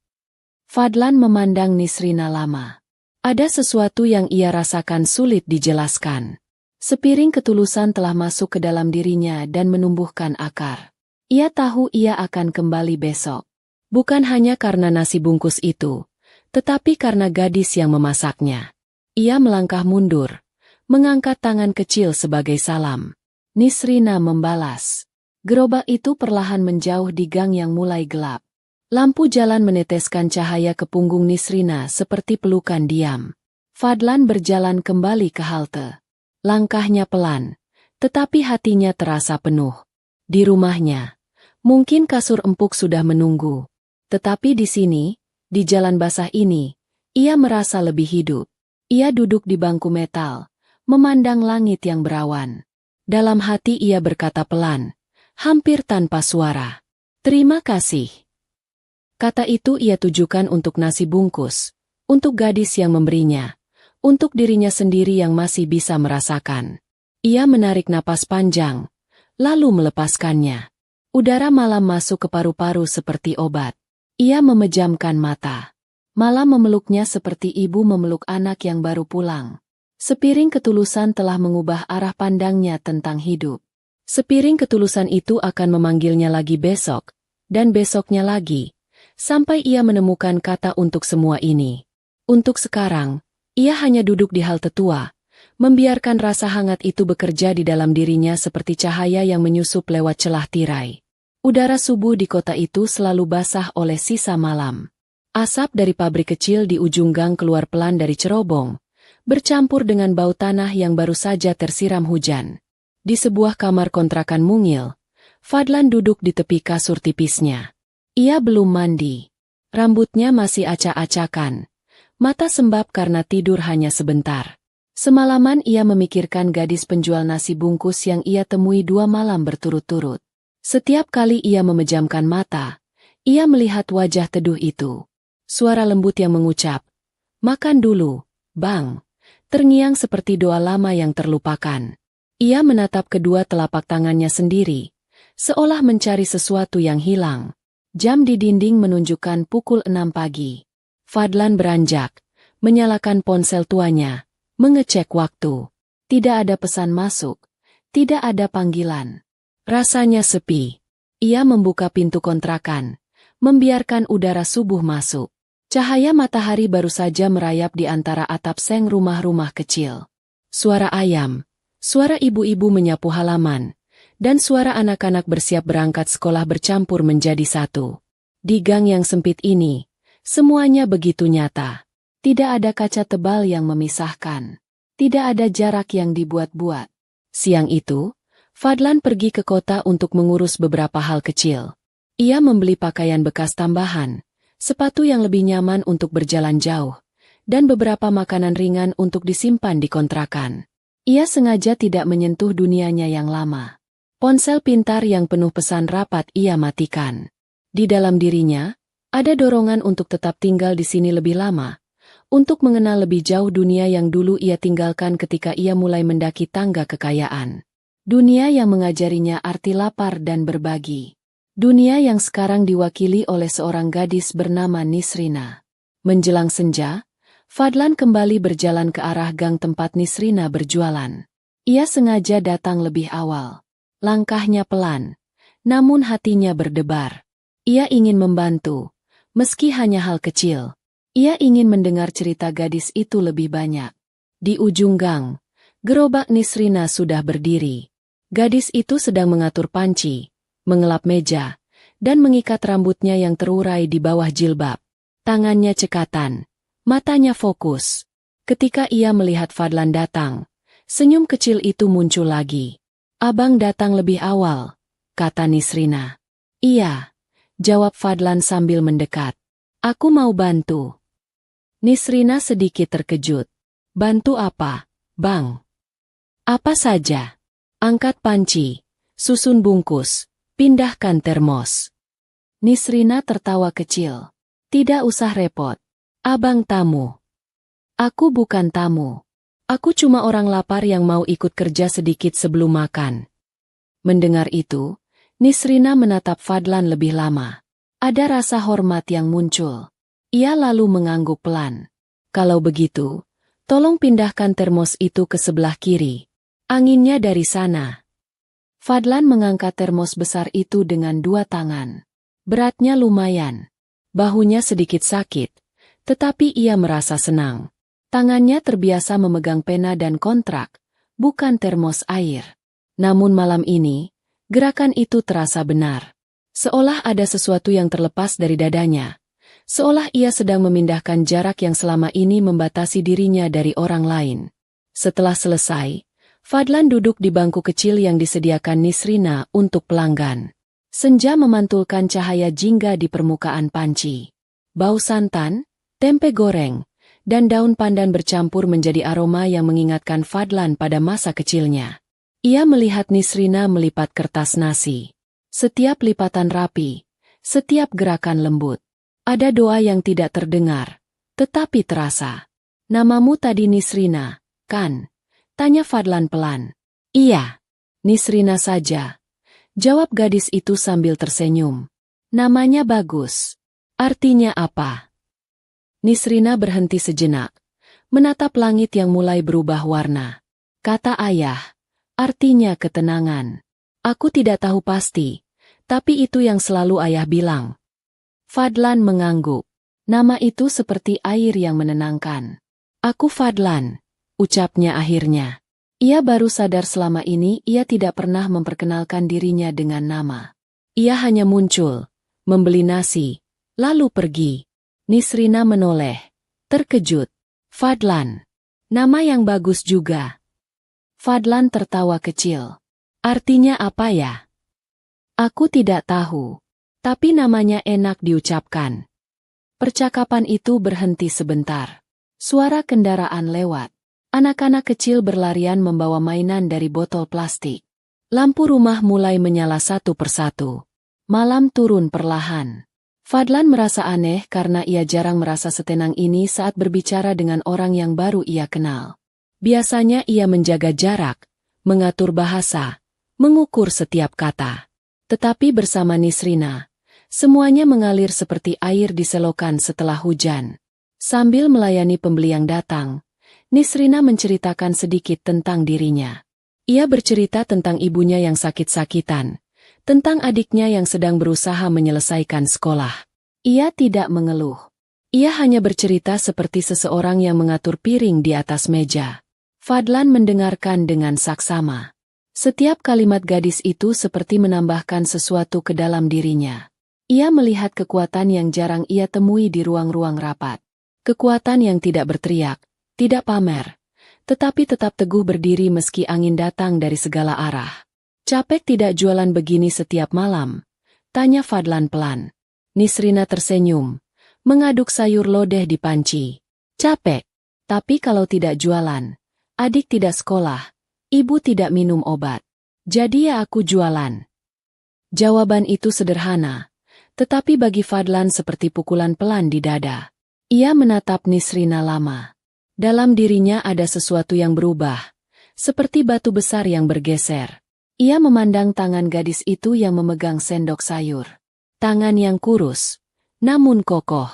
Fadlan memandang Nisrina lama. Ada sesuatu yang ia rasakan sulit dijelaskan. Sepiring ketulusan telah masuk ke dalam dirinya dan menumbuhkan akar. Ia tahu ia akan kembali besok. Bukan hanya karena nasi bungkus itu, tetapi karena gadis yang memasaknya. Ia melangkah mundur. Mengangkat tangan kecil sebagai salam. Nisrina membalas. Gerobak itu perlahan menjauh di gang yang mulai gelap. Lampu jalan meneteskan cahaya ke punggung Nisrina seperti pelukan diam. Fadlan berjalan kembali ke halte. Langkahnya pelan, tetapi hatinya terasa penuh. Di rumahnya, mungkin kasur empuk sudah menunggu. Tetapi di sini, di jalan basah ini, ia merasa lebih hidup. Ia duduk di bangku metal. Memandang langit yang berawan. Dalam hati ia berkata pelan, hampir tanpa suara. Terima kasih. Kata itu ia tujukan untuk nasi bungkus, untuk gadis yang memberinya, untuk dirinya sendiri yang masih bisa merasakan. Ia menarik napas panjang, lalu melepaskannya. Udara malam masuk ke paru-paru seperti obat. Ia memejamkan mata. Malam memeluknya seperti ibu memeluk anak yang baru pulang. Sepiring ketulusan telah mengubah arah pandangnya tentang hidup. Sepiring ketulusan itu akan memanggilnya lagi besok, dan besoknya lagi, sampai ia menemukan kata untuk semua ini. Untuk sekarang, ia hanya duduk di halte tua, membiarkan rasa hangat itu bekerja di dalam dirinya seperti cahaya yang menyusup lewat celah tirai. Udara subuh di kota itu selalu basah oleh sisa malam. Asap dari pabrik kecil di ujung gang keluar pelan dari cerobong, bercampur dengan bau tanah yang baru saja tersiram hujan. Di sebuah kamar kontrakan mungil, Fadlan duduk di tepi kasur tipisnya. Ia belum mandi. Rambutnya masih acak-acakan. Mata sembab karena tidur hanya sebentar. Semalaman ia memikirkan gadis penjual nasi bungkus yang ia temui 2 malam berturut-turut. Setiap kali ia memejamkan mata, ia melihat wajah teduh itu. Suara lembut yang mengucap, "Makan dulu, Bang." Terngiang seperti doa lama yang terlupakan. Ia menatap kedua telapak tangannya sendiri, seolah mencari sesuatu yang hilang. Jam di dinding menunjukkan pukul 6 pagi. Fadlan beranjak, menyalakan ponsel tuanya, mengecek waktu. Tidak ada pesan masuk, tidak ada panggilan. Rasanya sepi. Ia membuka pintu kontrakan, membiarkan udara subuh masuk. Cahaya matahari baru saja merayap di antara atap seng rumah-rumah kecil. Suara ayam, suara ibu-ibu menyapu halaman, dan suara anak-anak bersiap berangkat sekolah bercampur menjadi satu. Di gang yang sempit ini, semuanya begitu nyata. Tidak ada kaca tebal yang memisahkan. Tidak ada jarak yang dibuat-buat. Siang itu, Fadlan pergi ke kota untuk mengurus beberapa hal kecil. Ia membeli pakaian bekas tambahan, sepatu yang lebih nyaman untuk berjalan jauh, dan beberapa makanan ringan untuk disimpan di kontrakan. Ia sengaja tidak menyentuh dunianya yang lama. Ponsel pintar yang penuh pesan rapat ia matikan. Di dalam dirinya, ada dorongan untuk tetap tinggal di sini lebih lama, Untuk mengenal lebih jauh dunia yang dulu ia tinggalkan ketika ia mulai mendaki tangga kekayaan. Dunia yang mengajarinya arti lapar dan berbagi. Dunia yang sekarang diwakili oleh seorang gadis bernama Nisrina. Menjelang senja, Fadlan kembali berjalan ke arah gang tempat Nisrina berjualan. Ia sengaja datang lebih awal. Langkahnya pelan, namun hatinya berdebar. Ia ingin membantu, meski hanya hal kecil. Ia ingin mendengar cerita gadis itu lebih banyak. Di ujung gang, gerobak Nisrina sudah berdiri. Gadis itu sedang mengatur panci, mengelap meja, dan mengikat rambutnya yang terurai di bawah jilbab. Tangannya cekatan, matanya fokus. Ketika ia melihat Fadlan datang, senyum kecil itu muncul lagi. "Abang datang lebih awal," kata Nisrina. "Iya," jawab Fadlan sambil mendekat. "Aku mau bantu." Nisrina sedikit terkejut. "Bantu apa, Bang?" "Apa saja. Angkat panci, susun bungkus, pindahkan termos." Nisrina tertawa kecil. "Tidak usah repot. Abang tamu." "Aku bukan tamu. Aku cuma orang lapar yang mau ikut kerja sedikit sebelum makan." Mendengar itu, Nisrina menatap Fadlan lebih lama. Ada rasa hormat yang muncul. Ia lalu mengangguk pelan. "Kalau begitu, tolong pindahkan termos itu ke sebelah kiri. Anginnya dari sana." Fadlan mengangkat termos besar itu dengan dua tangan. Beratnya lumayan. Bahunya sedikit sakit, tetapi ia merasa senang. Tangannya terbiasa memegang pena dan kontrak, bukan termos air. Namun malam ini, gerakan itu terasa benar. Seolah ada sesuatu yang terlepas dari dadanya. Seolah ia sedang memindahkan jarak yang selama ini membatasi dirinya dari orang lain. Setelah selesai, Fadlan duduk di bangku kecil yang disediakan Nisrina untuk pelanggan. Senja memantulkan cahaya jingga di permukaan panci. Bau santan, tempe goreng, dan daun pandan bercampur menjadi aroma yang mengingatkan Fadlan pada masa kecilnya. Ia melihat Nisrina melipat kertas nasi. Setiap lipatan rapi, setiap gerakan lembut. Ada doa yang tidak terdengar, tetapi terasa. "Namamu tadi Nisrina, kan?" tanya Fadlan pelan. "Iya, Nisrina saja," jawab gadis itu sambil tersenyum. "Namanya bagus. Artinya apa?" Nisrina berhenti sejenak, menatap langit yang mulai berubah warna. "Kata ayah, artinya ketenangan. Aku tidak tahu pasti, tapi itu yang selalu ayah bilang." Fadlan mengangguk. Nama itu seperti air yang menenangkan. "Aku Fadlan," ucapnya akhirnya. Ia baru sadar selama ini ia tidak pernah memperkenalkan dirinya dengan nama. Ia hanya muncul, membeli nasi, lalu pergi. Nisrina menoleh, terkejut. "Fadlan. Nama yang bagus juga." Fadlan tertawa kecil. "Artinya apa ya?" "Aku tidak tahu. Tapi namanya enak diucapkan." Percakapan itu berhenti sebentar. Suara kendaraan lewat. Anak-anak kecil berlarian membawa mainan dari botol plastik. Lampu rumah mulai menyala satu persatu. Malam turun perlahan. Fadlan merasa aneh karena ia jarang merasa setenang ini saat berbicara dengan orang yang baru ia kenal. Biasanya ia menjaga jarak, mengatur bahasa, mengukur setiap kata. Tetapi bersama Nisrina, semuanya mengalir seperti air di selokan setelah hujan. Sambil melayani pembeli yang datang, Nisrina menceritakan sedikit tentang dirinya. Ia bercerita tentang ibunya yang sakit-sakitan, tentang adiknya yang sedang berusaha menyelesaikan sekolah. Ia tidak mengeluh. Ia hanya bercerita seperti seseorang yang mengatur piring di atas meja. Fadlan mendengarkan dengan saksama. Setiap kalimat gadis itu seperti menambahkan sesuatu ke dalam dirinya. Ia melihat kekuatan yang jarang ia temui di ruang-ruang rapat. Kekuatan yang tidak berteriak, tidak pamer, tetapi tetap teguh berdiri meski angin datang dari segala arah. "Capek tidak jualan begini setiap malam?" tanya Fadlan pelan. Nisrina tersenyum, mengaduk sayur lodeh di panci. "Capek, tapi kalau tidak jualan, adik tidak sekolah, ibu tidak minum obat. Jadi ya aku jualan." Jawaban itu sederhana, tetapi bagi Fadlan seperti pukulan pelan di dada. Ia menatap Nisrina lama. Dalam dirinya ada sesuatu yang berubah, seperti batu besar yang bergeser. Ia memandang tangan gadis itu yang memegang sendok sayur. Tangan yang kurus, namun kokoh.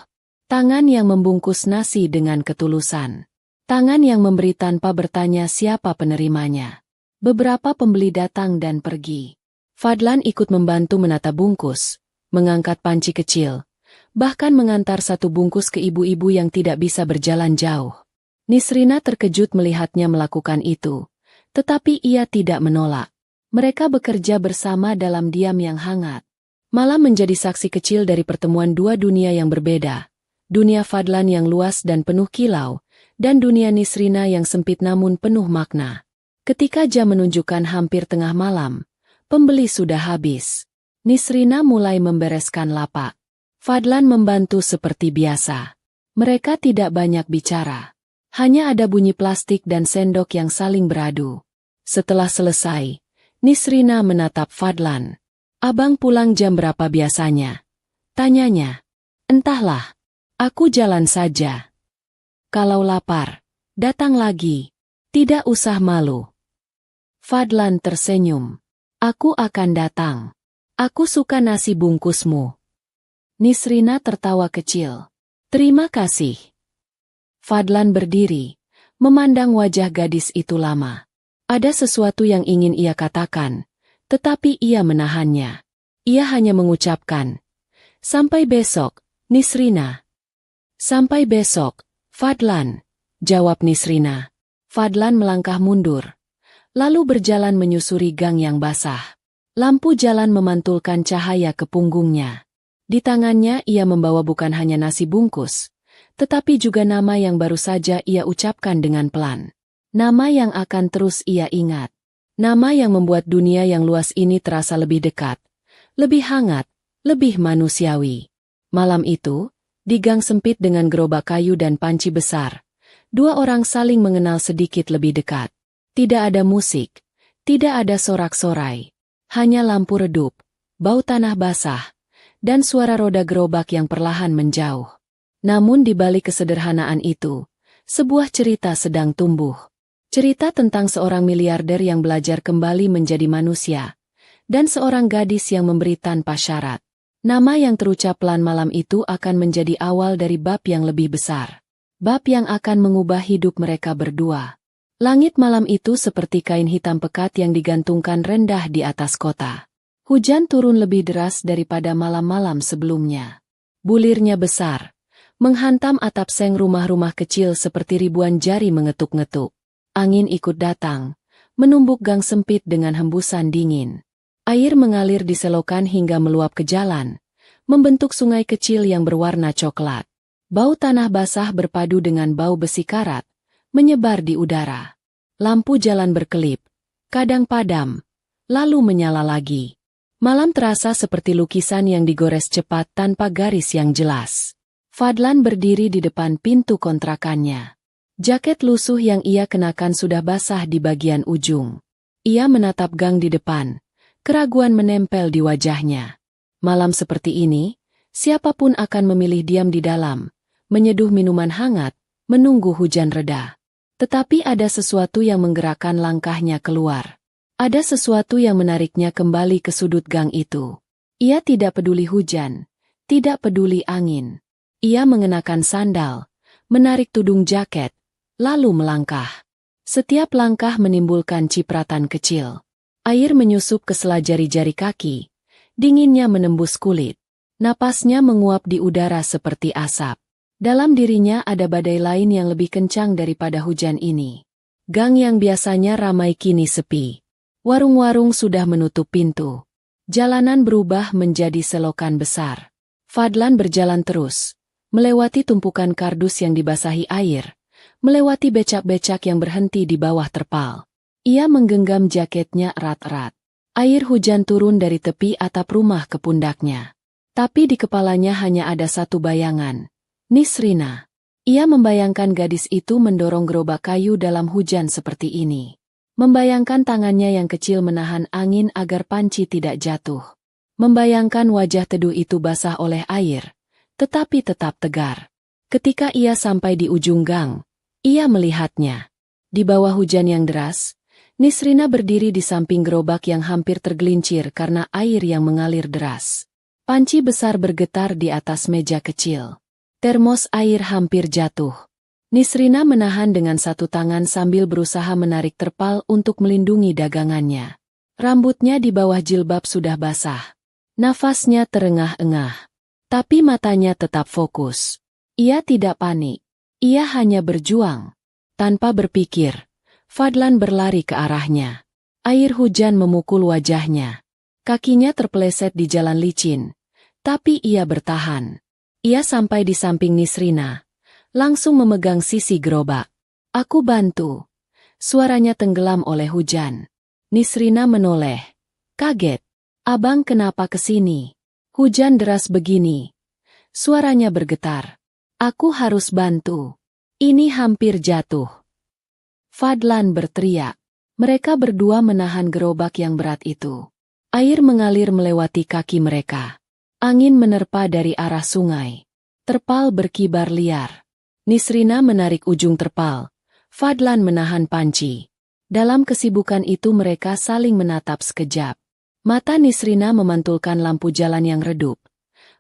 Tangan yang membungkus nasi dengan ketulusan. Tangan yang memberi tanpa bertanya siapa penerimanya. Beberapa pembeli datang dan pergi. Fadlan ikut membantu menata bungkus, mengangkat panci kecil, bahkan mengantar satu bungkus ke ibu-ibu yang tidak bisa berjalan jauh. Nisrina terkejut melihatnya melakukan itu, tetapi ia tidak menolak. Mereka bekerja bersama dalam diam yang hangat. Malam menjadi saksi kecil dari pertemuan dua dunia yang berbeda. Dunia Fadlan yang luas dan penuh kilau, dan dunia Nisrina yang sempit namun penuh makna. Ketika jam menunjukkan hampir tengah malam, pembeli sudah habis. Nisrina mulai membereskan lapak. Fadlan membantu seperti biasa. Mereka tidak banyak bicara. Hanya ada bunyi plastik dan sendok yang saling beradu. Setelah selesai, Nisrina menatap Fadlan. "Abang pulang jam berapa biasanya?" tanyanya. "Entahlah. Aku jalan saja. Kalau lapar, datang lagi. Tidak usah malu." Fadlan tersenyum. "Aku akan datang. Aku suka nasi bungkusmu." Nisrina tertawa kecil. "Terima kasih." Fadlan berdiri, memandang wajah gadis itu lama. Ada sesuatu yang ingin ia katakan, tetapi ia menahannya. Ia hanya mengucapkan, "Sampai besok, Nisrina." "Sampai besok, Fadlan," jawab Nisrina. Fadlan melangkah mundur, lalu berjalan menyusuri gang yang basah. Lampu jalan memantulkan cahaya ke punggungnya. Di tangannya ia membawa bukan hanya nasi bungkus, tetapi juga nama yang baru saja ia ucapkan dengan pelan. Nama yang akan terus ia ingat. Nama yang membuat dunia yang luas ini terasa lebih dekat, lebih hangat, lebih manusiawi. Malam itu, di gang sempit dengan gerobak kayu dan panci besar, dua orang saling mengenal sedikit lebih dekat. Tidak ada musik, tidak ada sorak-sorai. Hanya lampu redup, bau tanah basah, dan suara roda gerobak yang perlahan menjauh. Namun di balik kesederhanaan itu, sebuah cerita sedang tumbuh. Cerita tentang seorang miliarder yang belajar kembali menjadi manusia, dan seorang gadis yang memberi tanpa syarat. Nama yang terucap pelan malam itu akan menjadi awal dari bab yang lebih besar. Bab yang akan mengubah hidup mereka berdua. Langit malam itu seperti kain hitam pekat yang digantungkan rendah di atas kota. Hujan turun lebih deras daripada malam-malam sebelumnya. Bulirnya besar, menghantam atap seng rumah-rumah kecil seperti ribuan jari mengetuk-ngetuk. Angin ikut datang, menumbuk gang sempit dengan hembusan dingin. Air mengalir di selokan hingga meluap ke jalan, membentuk sungai kecil yang berwarna coklat. Bau tanah basah berpadu dengan bau besi karat, menyebar di udara. Lampu jalan berkelip, kadang padam, lalu menyala lagi. Malam terasa seperti lukisan yang digores cepat tanpa garis yang jelas. Fadlan berdiri di depan pintu kontrakannya. Jaket lusuh yang ia kenakan sudah basah di bagian ujung. Ia menatap gang di depan, keraguan menempel di wajahnya. Malam seperti ini, siapapun akan memilih diam di dalam, menyeduh minuman hangat, menunggu hujan reda. Tetapi ada sesuatu yang menggerakkan langkahnya keluar. Ada sesuatu yang menariknya kembali ke sudut gang itu. Ia tidak peduli hujan, tidak peduli angin. Ia mengenakan sandal, menarik tudung jaket, lalu melangkah. Setiap langkah menimbulkan cipratan kecil. Air menyusup ke sela jari-jari kaki, dinginnya menembus kulit. Napasnya menguap di udara seperti asap. Dalam dirinya ada badai lain yang lebih kencang daripada hujan ini. Gang yang biasanya ramai kini sepi. Warung-warung sudah menutup pintu. Jalanan berubah menjadi selokan besar. Fadlan berjalan terus, melewati tumpukan kardus yang dibasahi air, melewati becak-becak yang berhenti di bawah terpal. Ia menggenggam jaketnya erat-erat. Air hujan turun dari tepi atap rumah ke pundaknya. Tapi di kepalanya hanya ada satu bayangan. Nisrina. Ia membayangkan gadis itu mendorong gerobak kayu dalam hujan seperti ini. Membayangkan tangannya yang kecil menahan angin agar panci tidak jatuh. Membayangkan wajah teduh itu basah oleh air, tetapi tetap tegar. Ketika ia sampai di ujung gang, ia melihatnya. Di bawah hujan yang deras, Nisrina berdiri di samping gerobak yang hampir tergelincir karena air yang mengalir deras. Panci besar bergetar di atas meja kecil. Termos air hampir jatuh. Nisrina menahan dengan satu tangan sambil berusaha menarik terpal untuk melindungi dagangannya. Rambutnya di bawah jilbab sudah basah. Nafasnya terengah-engah. Tapi matanya tetap fokus. Ia tidak panik. Ia hanya berjuang. Tanpa berpikir, Fadlan berlari ke arahnya. Air hujan memukul wajahnya. Kakinya terpeleset di jalan licin. Tapi ia bertahan. Ia sampai di samping Nisrina. Langsung memegang sisi gerobak. Aku bantu. Suaranya tenggelam oleh hujan. Nisrina menoleh. Kaget. Abang kenapa kesini? Hujan deras begini. Suaranya bergetar. Aku harus bantu. Ini hampir jatuh. Fadlan berteriak. Mereka berdua menahan gerobak yang berat itu. Air mengalir melewati kaki mereka. Angin menerpa dari arah sungai. Terpal berkibar liar. Nisrina menarik ujung terpal. Fadlan menahan panci. Dalam kesibukan itu mereka saling menatap sekejap. Mata Nisrina memantulkan lampu jalan yang redup.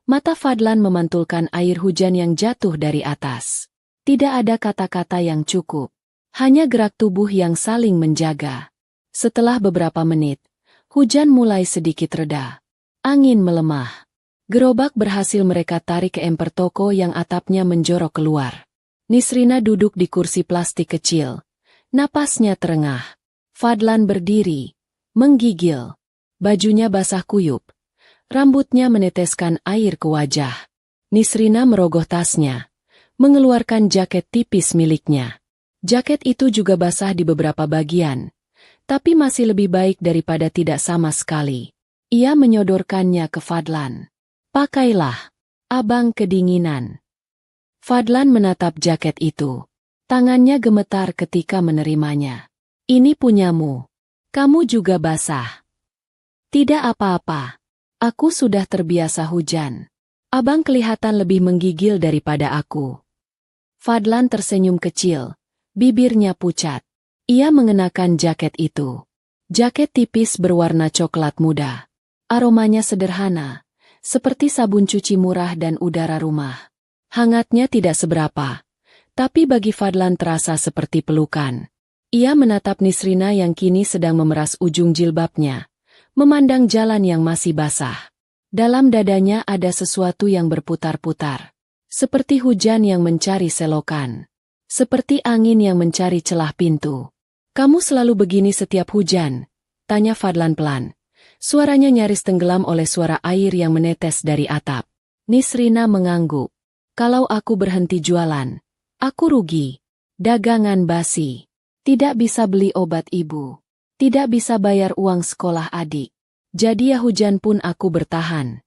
Mata Fadlan memantulkan air hujan yang jatuh dari atas. Tidak ada kata-kata yang cukup. Hanya gerak tubuh yang saling menjaga. Setelah beberapa menit, hujan mulai sedikit reda. Angin melemah. Gerobak berhasil mereka tarik ke emper toko yang atapnya menjorok keluar. Nisrina duduk di kursi plastik kecil. Napasnya terengah. Fadlan berdiri, menggigil. Bajunya basah kuyup. Rambutnya meneteskan air ke wajah. Nisrina merogoh tasnya, mengeluarkan jaket tipis miliknya. Jaket itu juga basah di beberapa bagian, tapi masih lebih baik daripada tidak sama sekali. Ia menyodorkannya ke Fadlan. Pakailah, abang kedinginan. Fadlan menatap jaket itu. Tangannya gemetar ketika menerimanya. Ini punyamu. Kamu juga basah. Tidak apa-apa. Aku sudah terbiasa hujan. Abang kelihatan lebih menggigil daripada aku. Fadlan tersenyum kecil. Bibirnya pucat. Ia mengenakan jaket itu. Jaket tipis berwarna coklat muda. Aromanya sederhana, seperti sabun cuci murah dan udara rumah. Hangatnya tidak seberapa, tapi bagi Fadlan terasa seperti pelukan. Ia menatap Nisrina yang kini sedang memeras ujung jilbabnya, memandang jalan yang masih basah. Dalam dadanya ada sesuatu yang berputar-putar, seperti hujan yang mencari selokan, seperti angin yang mencari celah pintu. Kamu selalu begini setiap hujan? Tanya Fadlan pelan. Suaranya nyaris tenggelam oleh suara air yang menetes dari atap. Nisrina mengangguk. Kalau aku berhenti jualan, aku rugi. Dagangan basi. Tidak bisa beli obat ibu. Tidak bisa bayar uang sekolah adik. Jadi ya hujan pun aku bertahan.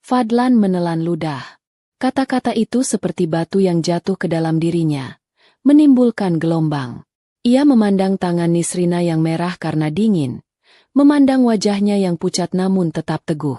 Fadlan menelan ludah. Kata-kata itu seperti batu yang jatuh ke dalam dirinya, menimbulkan gelombang. Ia memandang tangan Nisrina yang merah karena dingin, memandang wajahnya yang pucat namun tetap teguh.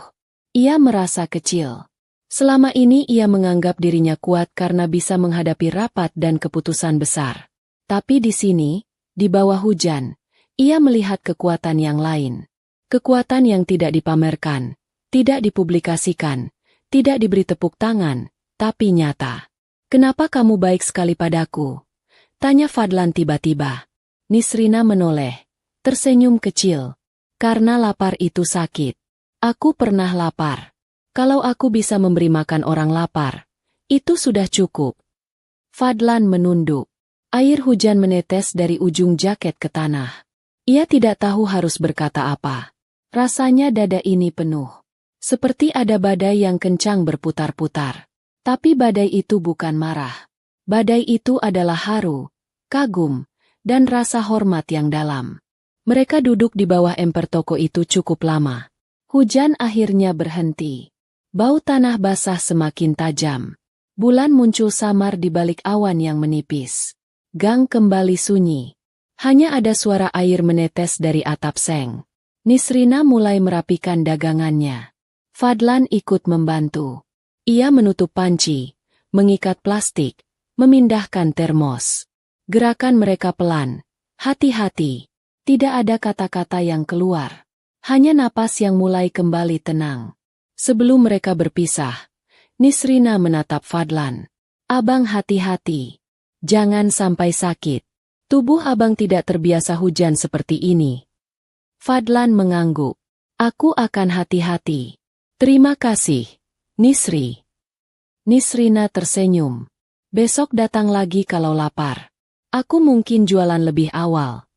Ia merasa kecil. Selama ini ia menganggap dirinya kuat karena bisa menghadapi rapat dan keputusan besar. Tapi di sini, di bawah hujan, ia melihat kekuatan yang lain. Kekuatan yang tidak dipamerkan, tidak dipublikasikan, tidak diberi tepuk tangan, tapi nyata. Kenapa kamu baik sekali padaku? Tanya Fadlan tiba-tiba. Nisrina menoleh, tersenyum kecil. Karena lapar itu sakit. Aku pernah lapar. Kalau aku bisa memberi makan orang lapar, itu sudah cukup. Fadlan menunduk. Air hujan menetes dari ujung jaket ke tanah. Ia tidak tahu harus berkata apa. Rasanya dada ini penuh. Seperti ada badai yang kencang berputar-putar. Tapi badai itu bukan marah. Badai itu adalah haru, kagum, dan rasa hormat yang dalam. Mereka duduk di bawah emper toko itu cukup lama. Hujan akhirnya berhenti. Bau tanah basah semakin tajam. Bulan muncul samar di balik awan yang menipis. Gang kembali sunyi. Hanya ada suara air menetes dari atap seng. Nisrina mulai merapikan dagangannya. Fadlan ikut membantu. Ia menutup panci, mengikat plastik, memindahkan termos. Gerakan mereka pelan, hati-hati. Tidak ada kata-kata yang keluar. Hanya napas yang mulai kembali tenang. Sebelum mereka berpisah, Nisrina menatap Fadlan. Abang hati-hati. Jangan sampai sakit. Tubuh abang tidak terbiasa hujan seperti ini. Fadlan mengangguk. Aku akan hati-hati. Terima kasih, Nisri. Nisrina tersenyum. Besok datang lagi kalau lapar. Aku mungkin jualan lebih awal.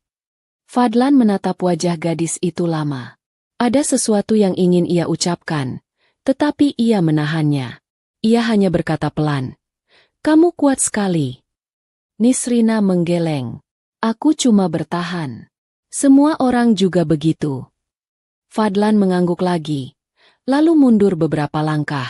Fadlan menatap wajah gadis itu lama. Ada sesuatu yang ingin ia ucapkan, tetapi ia menahannya. Ia hanya berkata pelan. Kamu kuat sekali. Nisrina menggeleng. Aku cuma bertahan. Semua orang juga begitu. Fadlan mengangguk lagi, lalu mundur beberapa langkah.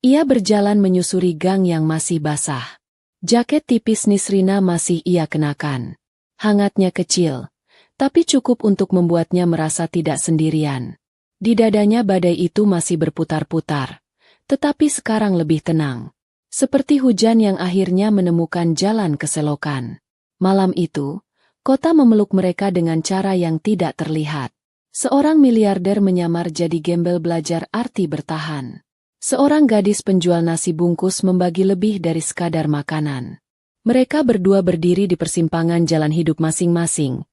Ia berjalan menyusuri gang yang masih basah. Jaket tipis Nisrina masih ia kenakan. Hangatnya kecil, tapi cukup untuk membuatnya merasa tidak sendirian. Di dadanya badai itu masih berputar-putar, tetapi sekarang lebih tenang. Seperti hujan yang akhirnya menemukan jalan keselokan. Malam itu, kota memeluk mereka dengan cara yang tidak terlihat. Seorang miliarder menyamar jadi gembel belajar arti bertahan. Seorang gadis penjual nasi bungkus membagi lebih dari sekadar makanan. Mereka berdua berdiri di persimpangan jalan hidup masing-masing,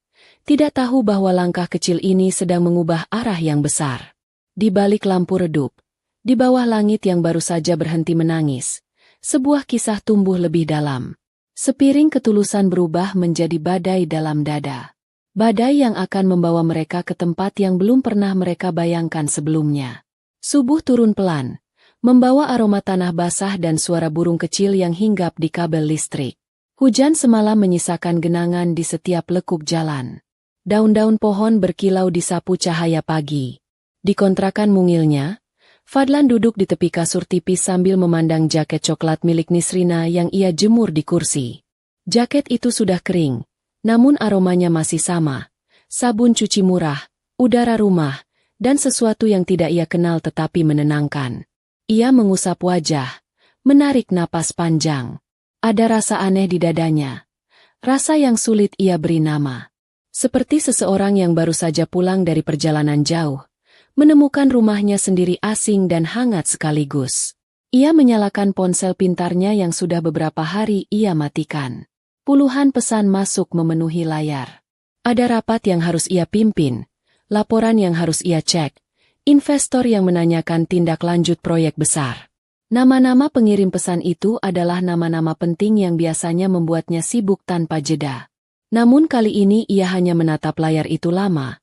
tidak tahu bahwa langkah kecil ini sedang mengubah arah yang besar. Di balik lampu redup, di bawah langit yang baru saja berhenti menangis, sebuah kisah tumbuh lebih dalam. Sepiring ketulusan berubah menjadi badai dalam dada. Badai yang akan membawa mereka ke tempat yang belum pernah mereka bayangkan sebelumnya. Subuh turun pelan, membawa aroma tanah basah dan suara burung kecil yang hinggap di kabel listrik. Hujan semalam menyisakan genangan di setiap lekuk jalan. Daun-daun pohon berkilau disapu cahaya pagi. Di kontrakan mungilnya, Fadlan duduk di tepi kasur tipis sambil memandang jaket coklat milik Nisrina yang ia jemur di kursi. Jaket itu sudah kering, namun aromanya masih sama. Sabun cuci murah, udara rumah, dan sesuatu yang tidak ia kenal tetapi menenangkan. Ia mengusap wajah, menarik napas panjang. Ada rasa aneh di dadanya. Rasa yang sulit ia beri nama. Seperti seseorang yang baru saja pulang dari perjalanan jauh, menemukan rumahnya sendiri asing dan hangat sekaligus. Ia menyalakan ponsel pintarnya yang sudah beberapa hari ia matikan. Puluhan pesan masuk memenuhi layar. Ada rapat yang harus ia pimpin, laporan yang harus ia cek, investor yang menanyakan tindak lanjut proyek besar. Nama-nama pengirim pesan itu adalah nama-nama penting yang biasanya membuatnya sibuk tanpa jeda. Namun kali ini ia hanya menatap layar itu lama,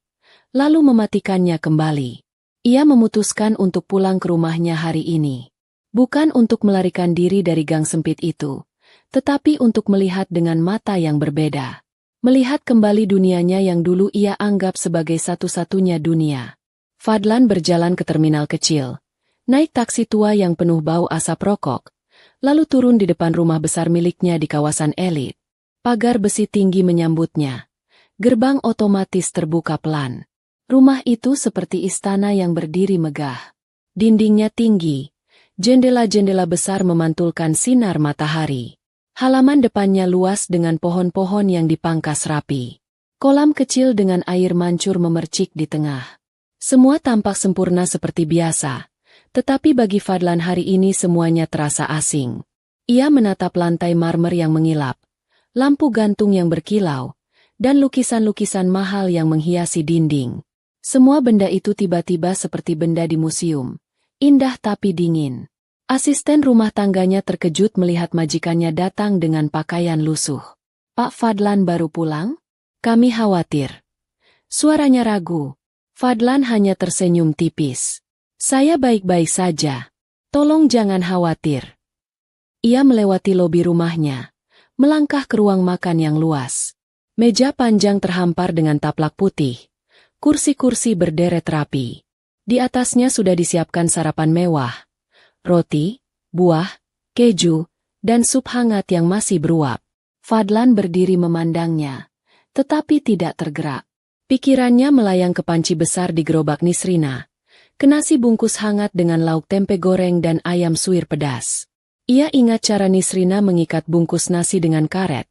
lalu mematikannya kembali. Ia memutuskan untuk pulang ke rumahnya hari ini. Bukan untuk melarikan diri dari gang sempit itu, tetapi untuk melihat dengan mata yang berbeda. Melihat kembali dunianya yang dulu ia anggap sebagai satu-satunya dunia. Fadlan berjalan ke terminal kecil, naik taksi tua yang penuh bau asap rokok, lalu turun di depan rumah besar miliknya di kawasan elit. Pagar besi tinggi menyambutnya. Gerbang otomatis terbuka pelan. Rumah itu seperti istana yang berdiri megah. Dindingnya tinggi, jendela-jendela besar memantulkan sinar matahari. Halaman depannya luas dengan pohon-pohon yang dipangkas rapi. Kolam kecil dengan air mancur memercik di tengah. Semua tampak sempurna seperti biasa, tetapi bagi Fadlan hari ini semuanya terasa asing. Ia menatap lantai marmer yang mengilap, lampu gantung yang berkilau, dan lukisan-lukisan mahal yang menghiasi dinding. Semua benda itu tiba-tiba seperti benda di museum, indah tapi dingin. Asisten rumah tangganya terkejut melihat majikannya datang dengan pakaian lusuh. Pak Fadlan baru pulang? Kami khawatir. Suaranya ragu. Fadlan hanya tersenyum tipis. Saya baik-baik saja. Tolong jangan khawatir. Ia melewati lobi rumahnya, melangkah ke ruang makan yang luas. Meja panjang terhampar dengan taplak putih. Kursi-kursi berderet rapi. Di atasnya sudah disiapkan sarapan mewah. Roti, buah, keju, dan sup hangat yang masih beruap. Fadlan berdiri memandangnya, tetapi tidak tergerak. Pikirannya melayang ke panci besar di gerobak Nisrina, ke nasi bungkus hangat dengan lauk tempe goreng dan ayam suwir pedas. Ia ingat cara Nisrina mengikat bungkus nasi dengan karet.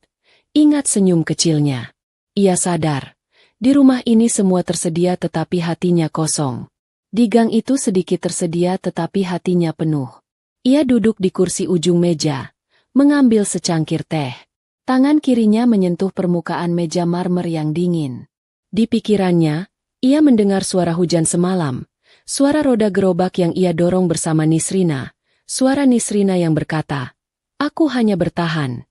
Ingat senyum kecilnya. Ia sadar, di rumah ini semua tersedia tetapi hatinya kosong. Di gang itu sedikit tersedia tetapi hatinya penuh. Ia duduk di kursi ujung meja, mengambil secangkir teh. Tangan kirinya menyentuh permukaan meja marmer yang dingin. Di pikirannya, ia mendengar suara hujan semalam, suara roda gerobak yang ia dorong bersama Nisrina, suara Nisrina yang berkata, "Aku hanya bertahan."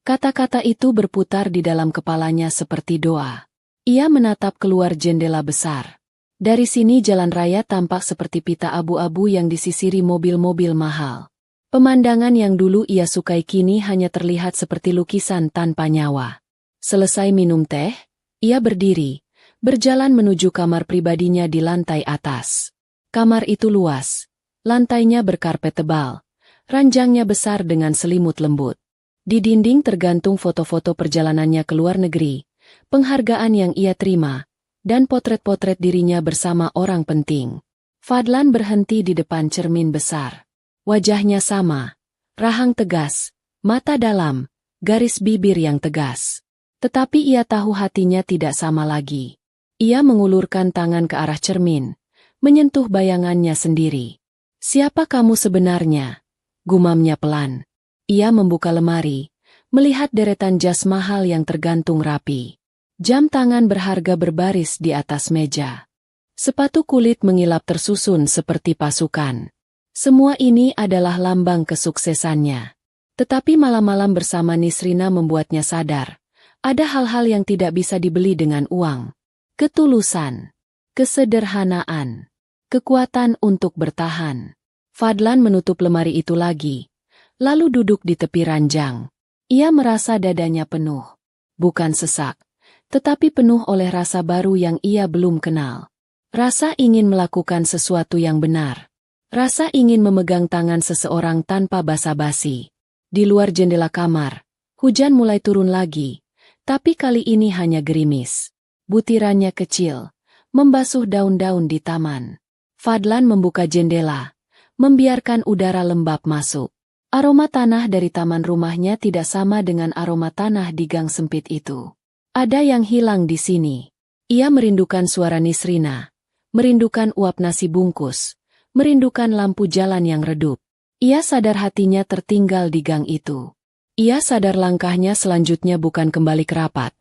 Kata-kata itu berputar di dalam kepalanya seperti doa. Ia menatap keluar jendela besar. Dari sini jalan raya tampak seperti pita abu-abu yang disisiri mobil-mobil mahal. Pemandangan yang dulu ia sukai kini hanya terlihat seperti lukisan tanpa nyawa. Selesai minum teh, ia berdiri, berjalan menuju kamar pribadinya di lantai atas. Kamar itu luas, lantainya berkarpet tebal, ranjangnya besar dengan selimut lembut. Di dinding tergantung foto-foto perjalanannya ke luar negeri, penghargaan yang ia terima, dan potret-potret dirinya bersama orang penting. Fadlan berhenti di depan cermin besar. Wajahnya sama, rahang tegas, mata dalam, garis bibir yang tegas. Tetapi ia tahu hatinya tidak sama lagi. Ia mengulurkan tangan ke arah cermin, menyentuh bayangannya sendiri. "Siapa kamu sebenarnya?" gumamnya pelan. Ia membuka lemari, melihat deretan jas mahal yang tergantung rapi. Jam tangan berharga berbaris di atas meja. Sepatu kulit mengilap tersusun seperti pasukan. Semua ini adalah lambang kesuksesannya. Tetapi malam-malam bersama Nisrina membuatnya sadar, ada hal-hal yang tidak bisa dibeli dengan uang. Ketulusan, kesederhanaan, kekuatan untuk bertahan. Fadlan menutup lemari itu lagi, lalu duduk di tepi ranjang. Ia merasa dadanya penuh. Bukan sesak, tetapi penuh oleh rasa baru yang ia belum kenal. Rasa ingin melakukan sesuatu yang benar. Rasa ingin memegang tangan seseorang tanpa basa-basi. Di luar jendela kamar, hujan mulai turun lagi, tapi kali ini hanya gerimis. Butirannya kecil, membasuh daun-daun di taman. Fadlan membuka jendela, membiarkan udara lembab masuk. Aroma tanah dari taman rumahnya tidak sama dengan aroma tanah di gang sempit itu. Ada yang hilang di sini. Ia merindukan suara Nisrina, merindukan uap nasi bungkus, merindukan lampu jalan yang redup. Ia sadar hatinya tertinggal di gang itu. Ia sadar langkahnya selanjutnya bukan kembali ke rapat,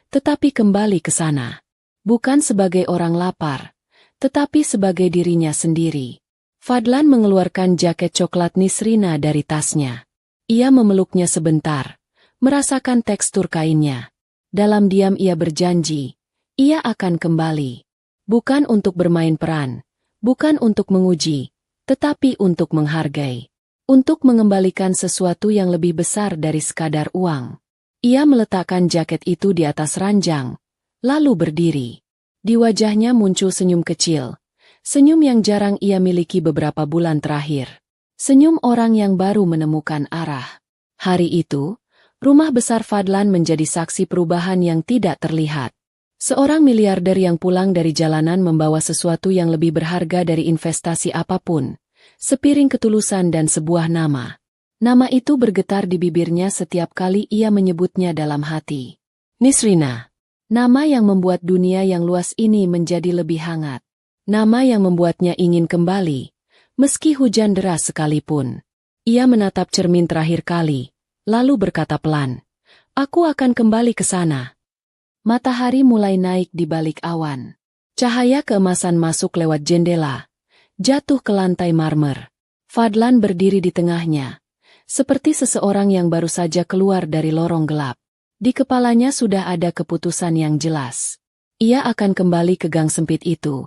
tetapi kembali ke sana. Bukan sebagai orang lapar, tetapi sebagai dirinya sendiri. Fadlan mengeluarkan jaket coklat Nisrina dari tasnya. Ia memeluknya sebentar, merasakan tekstur kainnya. Dalam diam ia berjanji, ia akan kembali. Bukan untuk bermain peran, bukan untuk menguji, tetapi untuk menghargai. Untuk mengembalikan sesuatu yang lebih besar dari sekadar uang. Ia meletakkan jaket itu di atas ranjang, lalu berdiri. Di wajahnya muncul senyum kecil. Senyum yang jarang ia miliki beberapa bulan terakhir. Senyum orang yang baru menemukan arah. Hari itu, rumah besar Fadlan menjadi saksi perubahan yang tidak terlihat. Seorang miliarder yang pulang dari jalanan membawa sesuatu yang lebih berharga dari investasi apapun. Sepiring ketulusan dan sebuah nama. Nama itu bergetar di bibirnya setiap kali ia menyebutnya dalam hati. Nisrina. Nama yang membuat dunia yang luas ini menjadi lebih hangat. Nama yang membuatnya ingin kembali, meski hujan deras sekalipun. Ia menatap cermin terakhir kali, lalu berkata pelan, "Aku akan kembali ke sana." Matahari mulai naik di balik awan. Cahaya keemasan masuk lewat jendela, jatuh ke lantai marmer. Fadlan berdiri di tengahnya, seperti seseorang yang baru saja keluar dari lorong gelap. Di kepalanya sudah ada keputusan yang jelas. Ia akan kembali ke gang sempit itu.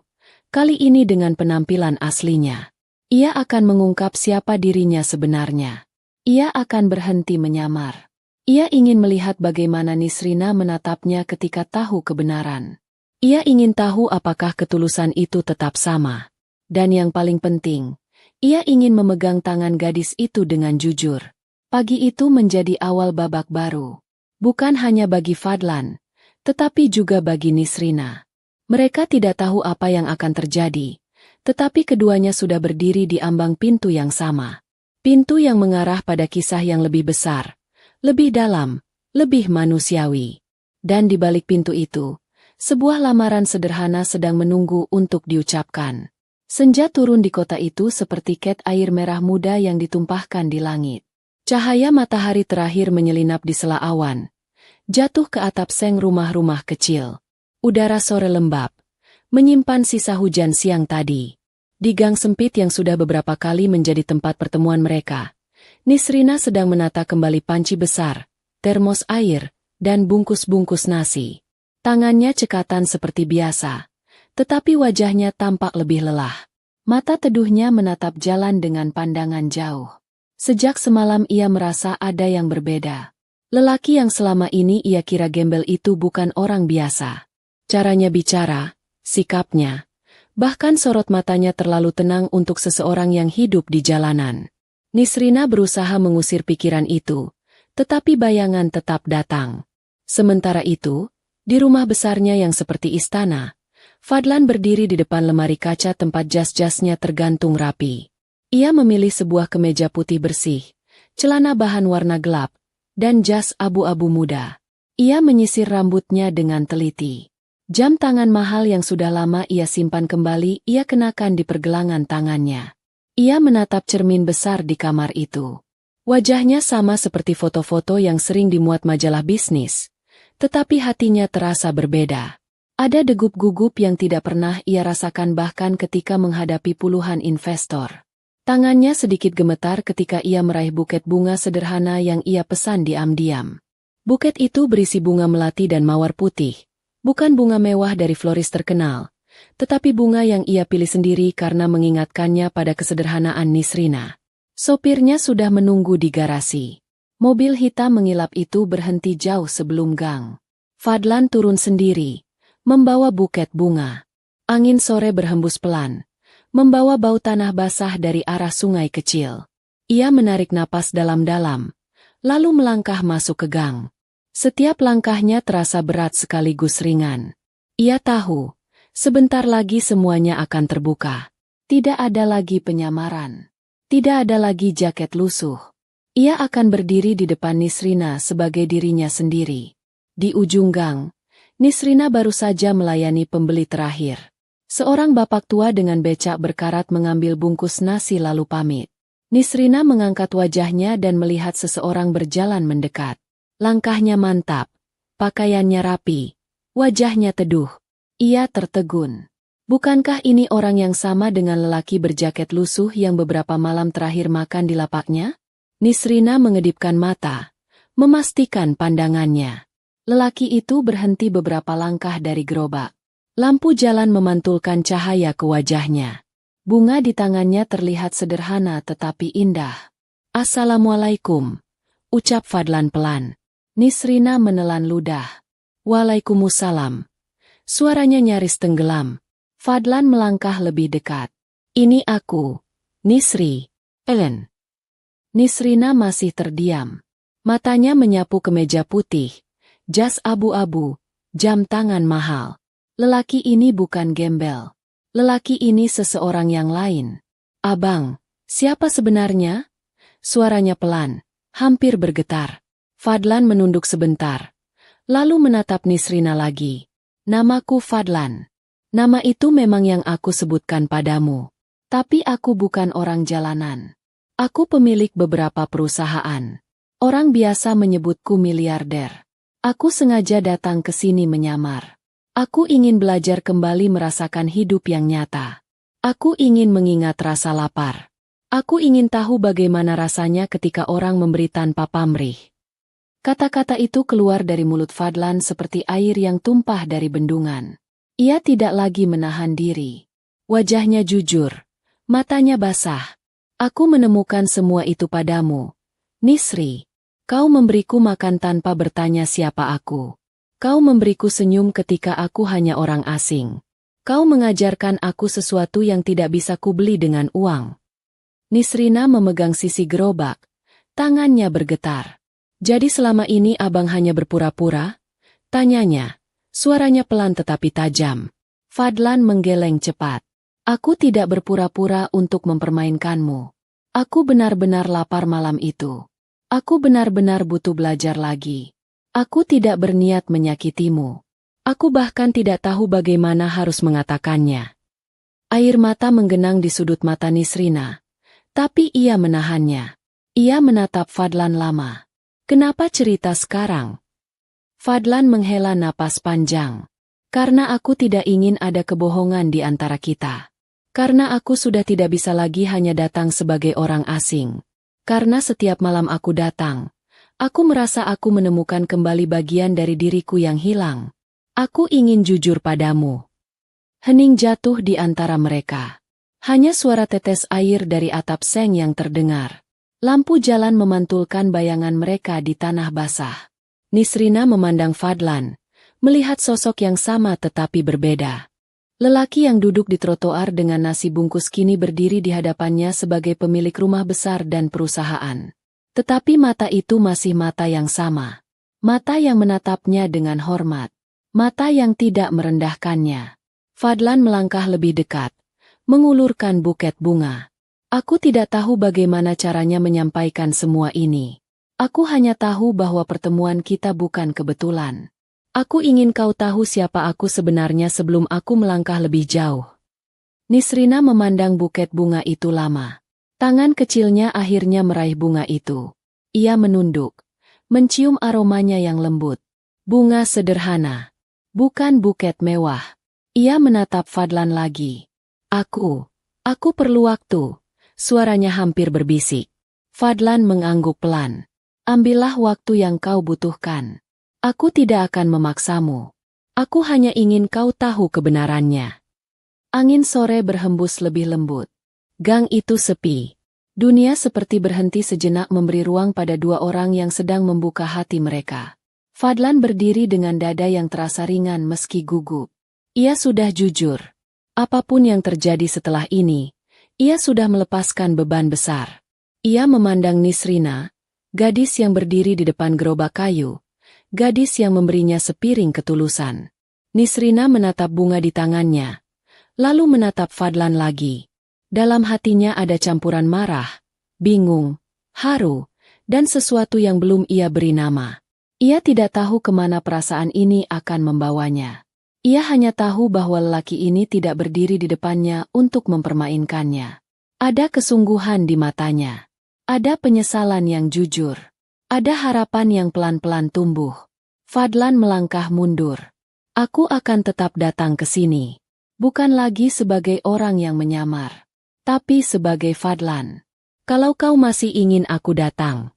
Kali ini dengan penampilan aslinya. Ia akan mengungkap siapa dirinya sebenarnya. Ia akan berhenti menyamar. Ia ingin melihat bagaimana Nisrina menatapnya ketika tahu kebenaran. Ia ingin tahu apakah ketulusan itu tetap sama. Dan yang paling penting, ia ingin memegang tangan gadis itu dengan jujur. Pagi itu menjadi awal babak baru. Bukan hanya bagi Fadlan, tetapi juga bagi Nisrina. Mereka tidak tahu apa yang akan terjadi, tetapi keduanya sudah berdiri di ambang pintu yang sama. Pintu yang mengarah pada kisah yang lebih besar, lebih dalam, lebih manusiawi. Dan di balik pintu itu, sebuah lamaran sederhana sedang menunggu untuk diucapkan. Senja turun di kota itu seperti ket air merah muda yang ditumpahkan di langit. Cahaya matahari terakhir menyelinap di sela awan, jatuh ke atap seng rumah-rumah kecil. Udara sore lembab, menyimpan sisa hujan siang tadi. Di gang sempit yang sudah beberapa kali menjadi tempat pertemuan mereka, Nisrina sedang menata kembali panci besar, termos air, dan bungkus-bungkus nasi. Tangannya cekatan seperti biasa, tetapi wajahnya tampak lebih lelah. Mata teduhnya menatap jalan dengan pandangan jauh. Sejak semalam ia merasa ada yang berbeda. Lelaki yang selama ini ia kira gembel itu bukan orang biasa. Caranya bicara, sikapnya, bahkan sorot matanya terlalu tenang untuk seseorang yang hidup di jalanan. Nisrina berusaha mengusir pikiran itu, tetapi bayangan tetap datang. Sementara itu, di rumah besarnya yang seperti istana, Fadlan berdiri di depan lemari kaca tempat jas-jasnya tergantung rapi. Ia memilih sebuah kemeja putih bersih, celana bahan warna gelap, dan jas abu-abu muda. Ia menyisir rambutnya dengan teliti. Jam tangan mahal yang sudah lama ia simpan kembali ia kenakan di pergelangan tangannya. Ia menatap cermin besar di kamar itu. Wajahnya sama seperti foto-foto yang sering dimuat majalah bisnis, tetapi hatinya terasa berbeda. Ada degup-gugup yang tidak pernah ia rasakan bahkan ketika menghadapi puluhan investor. Tangannya sedikit gemetar ketika ia meraih buket bunga sederhana yang ia pesan diam-diam. Buket itu berisi bunga melati dan mawar putih. Bukan bunga mewah dari floris terkenal, tetapi bunga yang ia pilih sendiri karena mengingatkannya pada kesederhanaan Nisrina. Sopirnya sudah menunggu di garasi. Mobil hitam mengilap itu berhenti jauh sebelum gang. Fadlan turun sendiri, membawa buket bunga. Angin sore berhembus pelan, membawa bau tanah basah dari arah sungai kecil. Ia menarik napas dalam-dalam, lalu melangkah masuk ke gang. Setiap langkahnya terasa berat sekaligus ringan. Ia tahu, sebentar lagi semuanya akan terbuka. Tidak ada lagi penyamaran. Tidak ada lagi jaket lusuh. Ia akan berdiri di depan Nisrina sebagai dirinya sendiri. Di ujung gang, Nisrina baru saja melayani pembeli terakhir. Seorang bapak tua dengan becak berkarat mengambil bungkus nasi lalu pamit. Nisrina mengangkat wajahnya dan melihat seseorang berjalan mendekat. Langkahnya mantap, pakaiannya rapi, wajahnya teduh. Ia tertegun. Bukankah ini orang yang sama dengan lelaki berjaket lusuh yang beberapa malam terakhir makan di lapaknya? Nisrina mengedipkan mata, memastikan pandangannya. Lelaki itu berhenti beberapa langkah dari gerobak. Lampu jalan memantulkan cahaya ke wajahnya. Bunga di tangannya terlihat sederhana tetapi indah. "Assalamualaikum," ucap Fadlan pelan. Nisrina menelan ludah. "Waalaikumsalam." Suaranya nyaris tenggelam. Fadlan melangkah lebih dekat. "Ini aku, Nisri. Ellen." Nisrina masih terdiam. Matanya menyapu kemeja putih, jas abu-abu, jam tangan mahal. Lelaki ini bukan gembel. Lelaki ini seseorang yang lain. "Abang, siapa sebenarnya?" Suaranya pelan, hampir bergetar. Fadlan menunduk sebentar, lalu menatap Nisrina lagi. "Namaku Fadlan. Nama itu memang yang aku sebutkan padamu. Tapi aku bukan orang jalanan. Aku pemilik beberapa perusahaan. Orang biasa menyebutku miliarder. Aku sengaja datang ke sini menyamar. Aku ingin belajar kembali merasakan hidup yang nyata. Aku ingin mengingat rasa lapar. Aku ingin tahu bagaimana rasanya ketika orang memberi tanpa pamrih." Kata-kata itu keluar dari mulut Fadlan seperti air yang tumpah dari bendungan. Ia tidak lagi menahan diri. Wajahnya jujur, matanya basah. "Aku menemukan semua itu padamu, Nisri. Kau memberiku makan tanpa bertanya siapa aku. Kau memberiku senyum ketika aku hanya orang asing. Kau mengajarkan aku sesuatu yang tidak bisa kubeli dengan uang." Nisrina memegang sisi gerobak, tangannya bergetar. "Jadi selama ini abang hanya berpura-pura?" tanyanya. Suaranya pelan tetapi tajam. Fadlan menggeleng cepat. "Aku tidak berpura-pura untuk mempermainkanmu. Aku benar-benar lapar malam itu. Aku benar-benar butuh belajar lagi. Aku tidak berniat menyakitimu. Aku bahkan tidak tahu bagaimana harus mengatakannya. Air mata menggenang di sudut mata Nisrina. Tapi ia menahannya. Ia menatap Fadlan lama. Kenapa cerita sekarang? Fadlan menghela napas panjang. Karena aku tidak ingin ada kebohongan di antara kita. Karena aku sudah tidak bisa lagi hanya datang sebagai orang asing. Karena setiap malam aku datang, aku merasa aku menemukan kembali bagian dari diriku yang hilang. Aku ingin jujur padamu. Hening jatuh di antara mereka. Hanya suara tetes air dari atap seng yang terdengar. Lampu jalan memantulkan bayangan mereka di tanah basah. Nisrina memandang Fadlan, melihat sosok yang sama tetapi berbeda. Lelaki yang duduk di trotoar dengan nasi bungkus kini berdiri di hadapannya sebagai pemilik rumah besar dan perusahaan. Tetapi mata itu masih mata yang sama. Mata yang menatapnya dengan hormat. Mata yang tidak merendahkannya. Fadlan melangkah lebih dekat, mengulurkan buket bunga. Aku tidak tahu bagaimana caranya menyampaikan semua ini. Aku hanya tahu bahwa pertemuan kita bukan kebetulan. Aku ingin kau tahu siapa aku sebenarnya sebelum aku melangkah lebih jauh. Nisrina memandang buket bunga itu lama. Tangan kecilnya akhirnya meraih bunga itu. Ia menunduk, mencium aromanya yang lembut. Bunga sederhana, bukan buket mewah. Ia menatap Fadlan lagi. Aku perlu waktu. Suaranya hampir berbisik. Fadlan mengangguk pelan. Ambillah waktu yang kau butuhkan. Aku tidak akan memaksamu. Aku hanya ingin kau tahu kebenarannya. Angin sore berhembus lebih lembut. Gang itu sepi. Dunia seperti berhenti sejenak memberi ruang pada dua orang yang sedang membuka hati mereka. Fadlan berdiri dengan dada yang terasa ringan meski gugup. Ia sudah jujur. Apapun yang terjadi setelah ini, ia sudah melepaskan beban besar. Ia memandang Nisrina, gadis yang berdiri di depan gerobak kayu. Gadis yang memberinya sepiring ketulusan. Nisrina menatap bunga di tangannya, lalu menatap Fadlan lagi. Dalam hatinya ada campuran marah, bingung, haru, dan sesuatu yang belum ia beri nama. Ia tidak tahu kemana perasaan ini akan membawanya. Ia hanya tahu bahwa lelaki ini tidak berdiri di depannya untuk mempermainkannya. Ada kesungguhan di matanya. Ada penyesalan yang jujur. Ada harapan yang pelan-pelan tumbuh. Fadlan melangkah mundur. Aku akan tetap datang ke sini. Bukan lagi sebagai orang yang menyamar. Tapi sebagai Fadlan. Kalau kau masih ingin aku datang.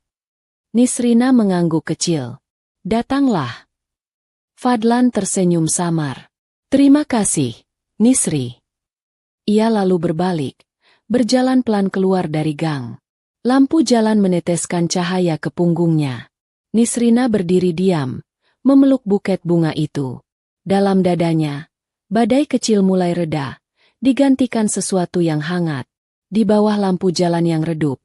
Nisrina mengangguk kecil. Datanglah. Fadlan tersenyum samar. Terima kasih, Nisri. Ia lalu berbalik. Berjalan pelan keluar dari gang. Lampu jalan meneteskan cahaya ke punggungnya. Nisrina berdiri diam, memeluk buket bunga itu. Dalam dadanya, badai kecil mulai reda, digantikan sesuatu yang hangat. Di bawah lampu jalan yang redup,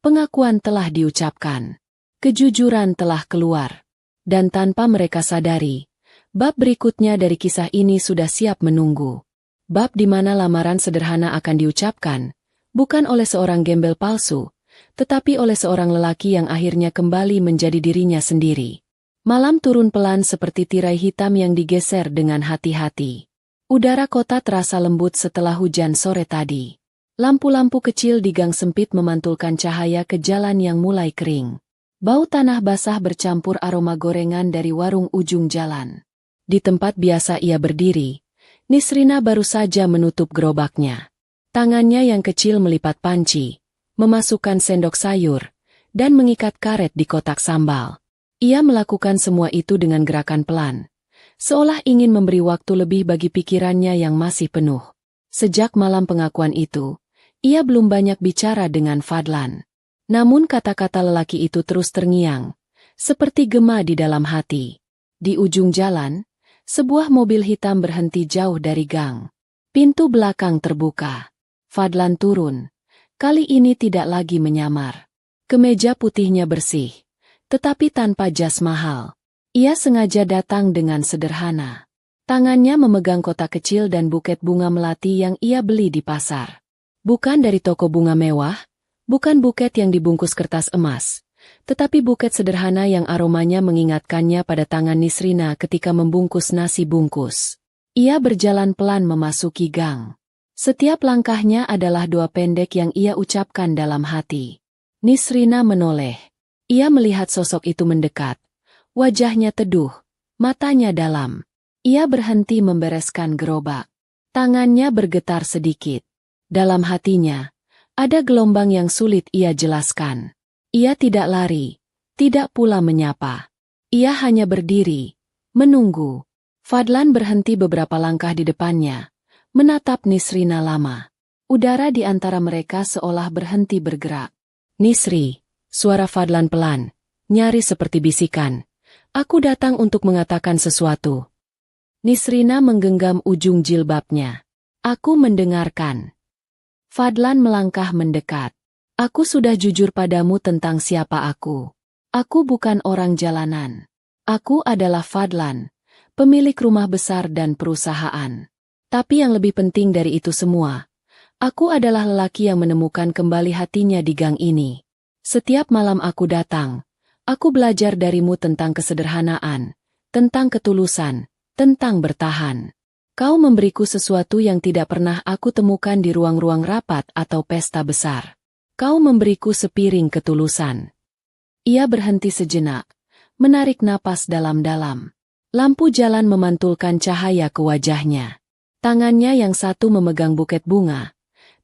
pengakuan telah diucapkan. Kejujuran telah keluar. Dan tanpa mereka sadari, bab berikutnya dari kisah ini sudah siap menunggu. Bab di mana lamaran sederhana akan diucapkan, bukan oleh seorang gembel palsu, tetapi oleh seorang lelaki yang akhirnya kembali menjadi dirinya sendiri. Malam turun pelan seperti tirai hitam yang digeser dengan hati-hati. Udara kota terasa lembut setelah hujan sore tadi. Lampu-lampu kecil di gang sempit memantulkan cahaya ke jalan yang mulai kering. Bau tanah basah bercampur aroma gorengan dari warung ujung jalan. Di tempat biasa ia berdiri, Nisrina baru saja menutup gerobaknya. Tangannya yang kecil melipat panci, memasukkan sendok sayur, dan mengikat karet di kotak sambal. Ia melakukan semua itu dengan gerakan pelan, seolah ingin memberi waktu lebih bagi pikirannya yang masih penuh. Sejak malam pengakuan itu, ia belum banyak bicara dengan Fadlan. Namun kata-kata lelaki itu terus terngiang, seperti gema di dalam hati. Di ujung jalan, sebuah mobil hitam berhenti jauh dari gang. Pintu belakang terbuka. Fadlan turun. Kali ini tidak lagi menyamar. Kemeja putihnya bersih, tetapi tanpa jas mahal. Ia sengaja datang dengan sederhana. Tangannya memegang kotak kecil dan buket bunga melati yang ia beli di pasar. Bukan dari toko bunga mewah, Bukan buket yang dibungkus kertas emas, tetapi buket sederhana yang aromanya mengingatkannya pada tangan Nisrina ketika membungkus nasi bungkus. Ia berjalan pelan memasuki gang. Setiap langkahnya adalah doa pendek yang ia ucapkan dalam hati. Nisrina menoleh. Ia melihat sosok itu mendekat. Wajahnya teduh, matanya dalam. Ia berhenti membereskan gerobak. Tangannya bergetar sedikit. Dalam hatinya, ada gelombang yang sulit ia jelaskan. Ia tidak lari, tidak pula menyapa. Ia hanya berdiri, menunggu. Fadlan berhenti beberapa langkah di depannya, menatap Nisrina lama. Udara di antara mereka seolah berhenti bergerak. "Nisri," suara Fadlan pelan, nyaris seperti bisikan. "Aku datang untuk mengatakan sesuatu." Nisrina menggenggam ujung jilbabnya. "Aku mendengarkan." Fadlan melangkah mendekat. "Aku sudah jujur padamu tentang siapa aku. Aku bukan orang jalanan. Aku adalah Fadlan, pemilik rumah besar dan perusahaan. Tapi yang lebih penting dari itu semua, aku adalah lelaki yang menemukan kembali hatinya di gang ini. Setiap malam aku datang, aku belajar darimu tentang kesederhanaan, tentang ketulusan, tentang bertahan. Kau memberiku sesuatu yang tidak pernah aku temukan di ruang-ruang rapat atau pesta besar. Kau memberiku sepiring ketulusan." Ia berhenti sejenak, menarik napas dalam-dalam. Lampu jalan memantulkan cahaya ke wajahnya. Tangannya yang satu memegang buket bunga,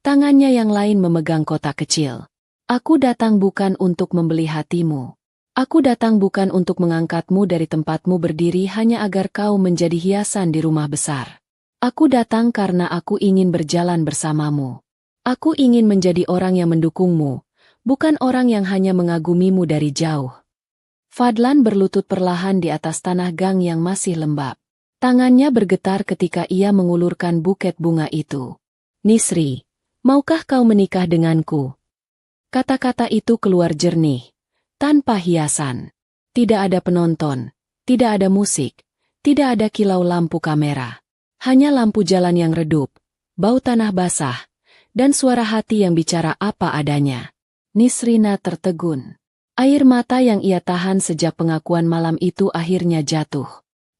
tangannya yang lain memegang kotak kecil. "Aku datang bukan untuk membeli hatimu. Aku datang bukan untuk mengangkatmu dari tempatmu berdiri hanya agar kau menjadi hiasan di rumah besar. Aku datang karena aku ingin berjalan bersamamu. Aku ingin menjadi orang yang mendukungmu, bukan orang yang hanya mengagumimu dari jauh." Fadlan berlutut perlahan di atas tanah gang yang masih lembab. Tangannya bergetar ketika ia mengulurkan buket bunga itu. "Nisri, maukah kau menikah denganku?" Kata-kata itu keluar jernih, tanpa hiasan. Tidak ada penonton, tidak ada musik, tidak ada kilau lampu kamera. Hanya lampu jalan yang redup, bau tanah basah, dan suara hati yang bicara apa adanya. Nisrina tertegun. Air mata yang ia tahan sejak pengakuan malam itu akhirnya jatuh.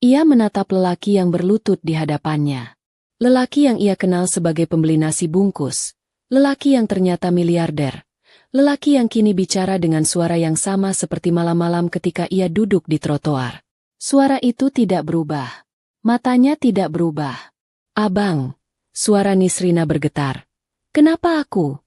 Ia menatap lelaki yang berlutut di hadapannya. Lelaki yang ia kenal sebagai pembeli nasi bungkus. Lelaki yang ternyata miliarder. Lelaki yang kini bicara dengan suara yang sama seperti malam-malam ketika ia duduk di trotoar. Suara itu tidak berubah. Matanya tidak berubah. "Abang," suara Nisrina bergetar. "Kenapa aku?"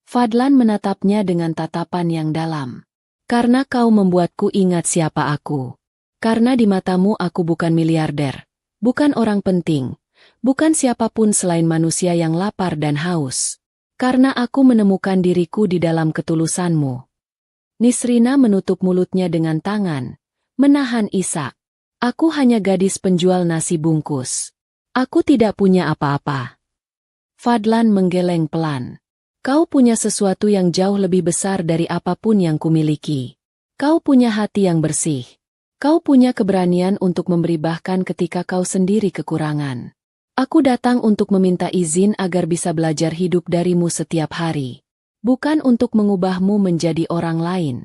Fadlan menatapnya dengan tatapan yang dalam. "Karena kau membuatku ingat siapa aku. Karena di matamu aku bukan miliarder, bukan orang penting, bukan siapapun selain manusia yang lapar dan haus. Karena aku menemukan diriku di dalam ketulusanmu." Nisrina menutup mulutnya dengan tangan, menahan isak. "Aku hanya gadis penjual nasi bungkus. Aku tidak punya apa-apa." Fadlan menggeleng pelan. "Kau punya sesuatu yang jauh lebih besar dari apapun yang kumiliki. Kau punya hati yang bersih. Kau punya keberanian untuk memberi bahkan ketika kau sendiri kekurangan. Aku datang untuk meminta izin agar bisa belajar hidup darimu setiap hari. Bukan untuk mengubahmu menjadi orang lain."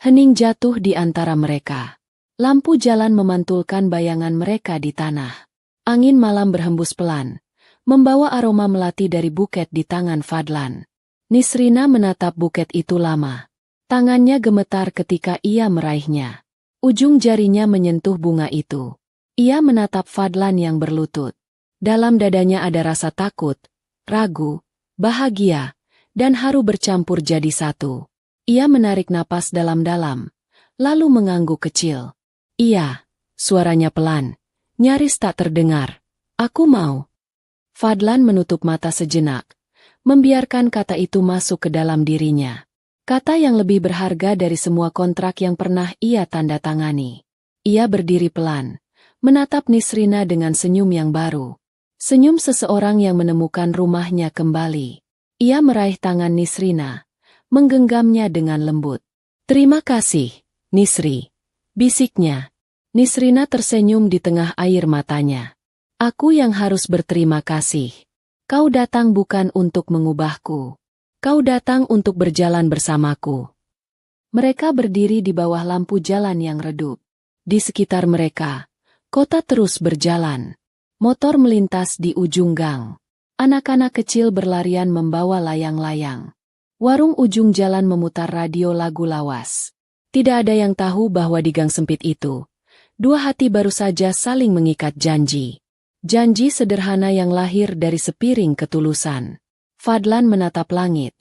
Hening jatuh di antara mereka. Lampu jalan memantulkan bayangan mereka di tanah. Angin malam berhembus pelan, membawa aroma melati dari buket di tangan Fadlan. Nisrina menatap buket itu lama. Tangannya gemetar ketika ia meraihnya. Ujung jarinya menyentuh bunga itu. Ia menatap Fadlan yang berlutut. Dalam dadanya ada rasa takut, ragu, bahagia, dan haru bercampur jadi satu. Ia menarik napas dalam-dalam, lalu mengangguk kecil. "Iya," suaranya pelan, nyaris tak terdengar. "Aku mau." Fadlan menutup mata sejenak, membiarkan kata itu masuk ke dalam dirinya. Kata yang lebih berharga dari semua kontrak yang pernah ia tanda tangani. Ia berdiri pelan, menatap Nisrina dengan senyum yang baru. Senyum seseorang yang menemukan rumahnya kembali. Ia meraih tangan Nisrina, menggenggamnya dengan lembut. "Terima kasih, Nisri," bisiknya. Nisrina tersenyum di tengah air matanya. "Aku yang harus berterima kasih. Kau datang bukan untuk mengubahku. Kau datang untuk berjalan bersamaku. Mereka berdiri di bawah lampu jalan yang redup. Di sekitar mereka, kota terus berjalan. Motor melintas di ujung gang. Anak-anak kecil berlarian membawa layang-layang. Warung ujung jalan memutar radio lagu lawas. Tidak ada yang tahu bahwa di gang sempit itu, dua hati baru saja saling mengikat janji. Janji sederhana yang lahir dari sepiring ketulusan. Fadlan menatap langit,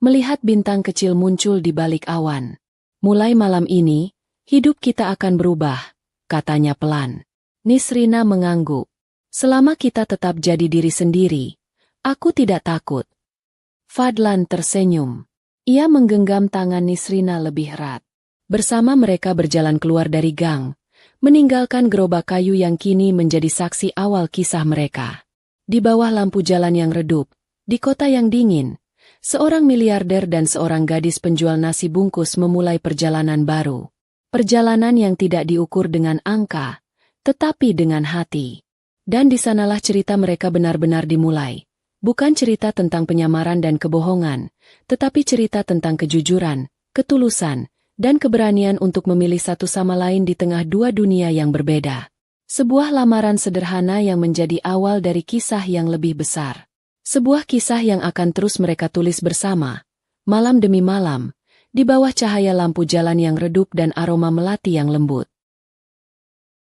melihat bintang kecil muncul di balik awan. Mulai malam ini, hidup kita akan berubah, katanya pelan. Nisrina mengangguk. Selama kita tetap jadi diri sendiri, aku tidak takut. Fadlan tersenyum. Ia menggenggam tangan Nisrina lebih erat. Bersama mereka berjalan keluar dari gang, meninggalkan gerobak kayu yang kini menjadi saksi awal kisah mereka. Di bawah lampu jalan yang redup, di kota yang dingin, seorang miliarder dan seorang gadis penjual nasi bungkus memulai perjalanan baru. Perjalanan yang tidak diukur dengan angka, tetapi dengan hati. Dan di sanalah cerita mereka benar-benar dimulai. Bukan cerita tentang penyamaran dan kebohongan, tetapi cerita tentang kejujuran, ketulusan, dan keberanian untuk memilih satu sama lain di tengah dua dunia yang berbeda. Sebuah lamaran sederhana yang menjadi awal dari kisah yang lebih besar. Sebuah kisah yang akan terus mereka tulis bersama, malam demi malam, di bawah cahaya lampu jalan yang redup dan aroma melati yang lembut.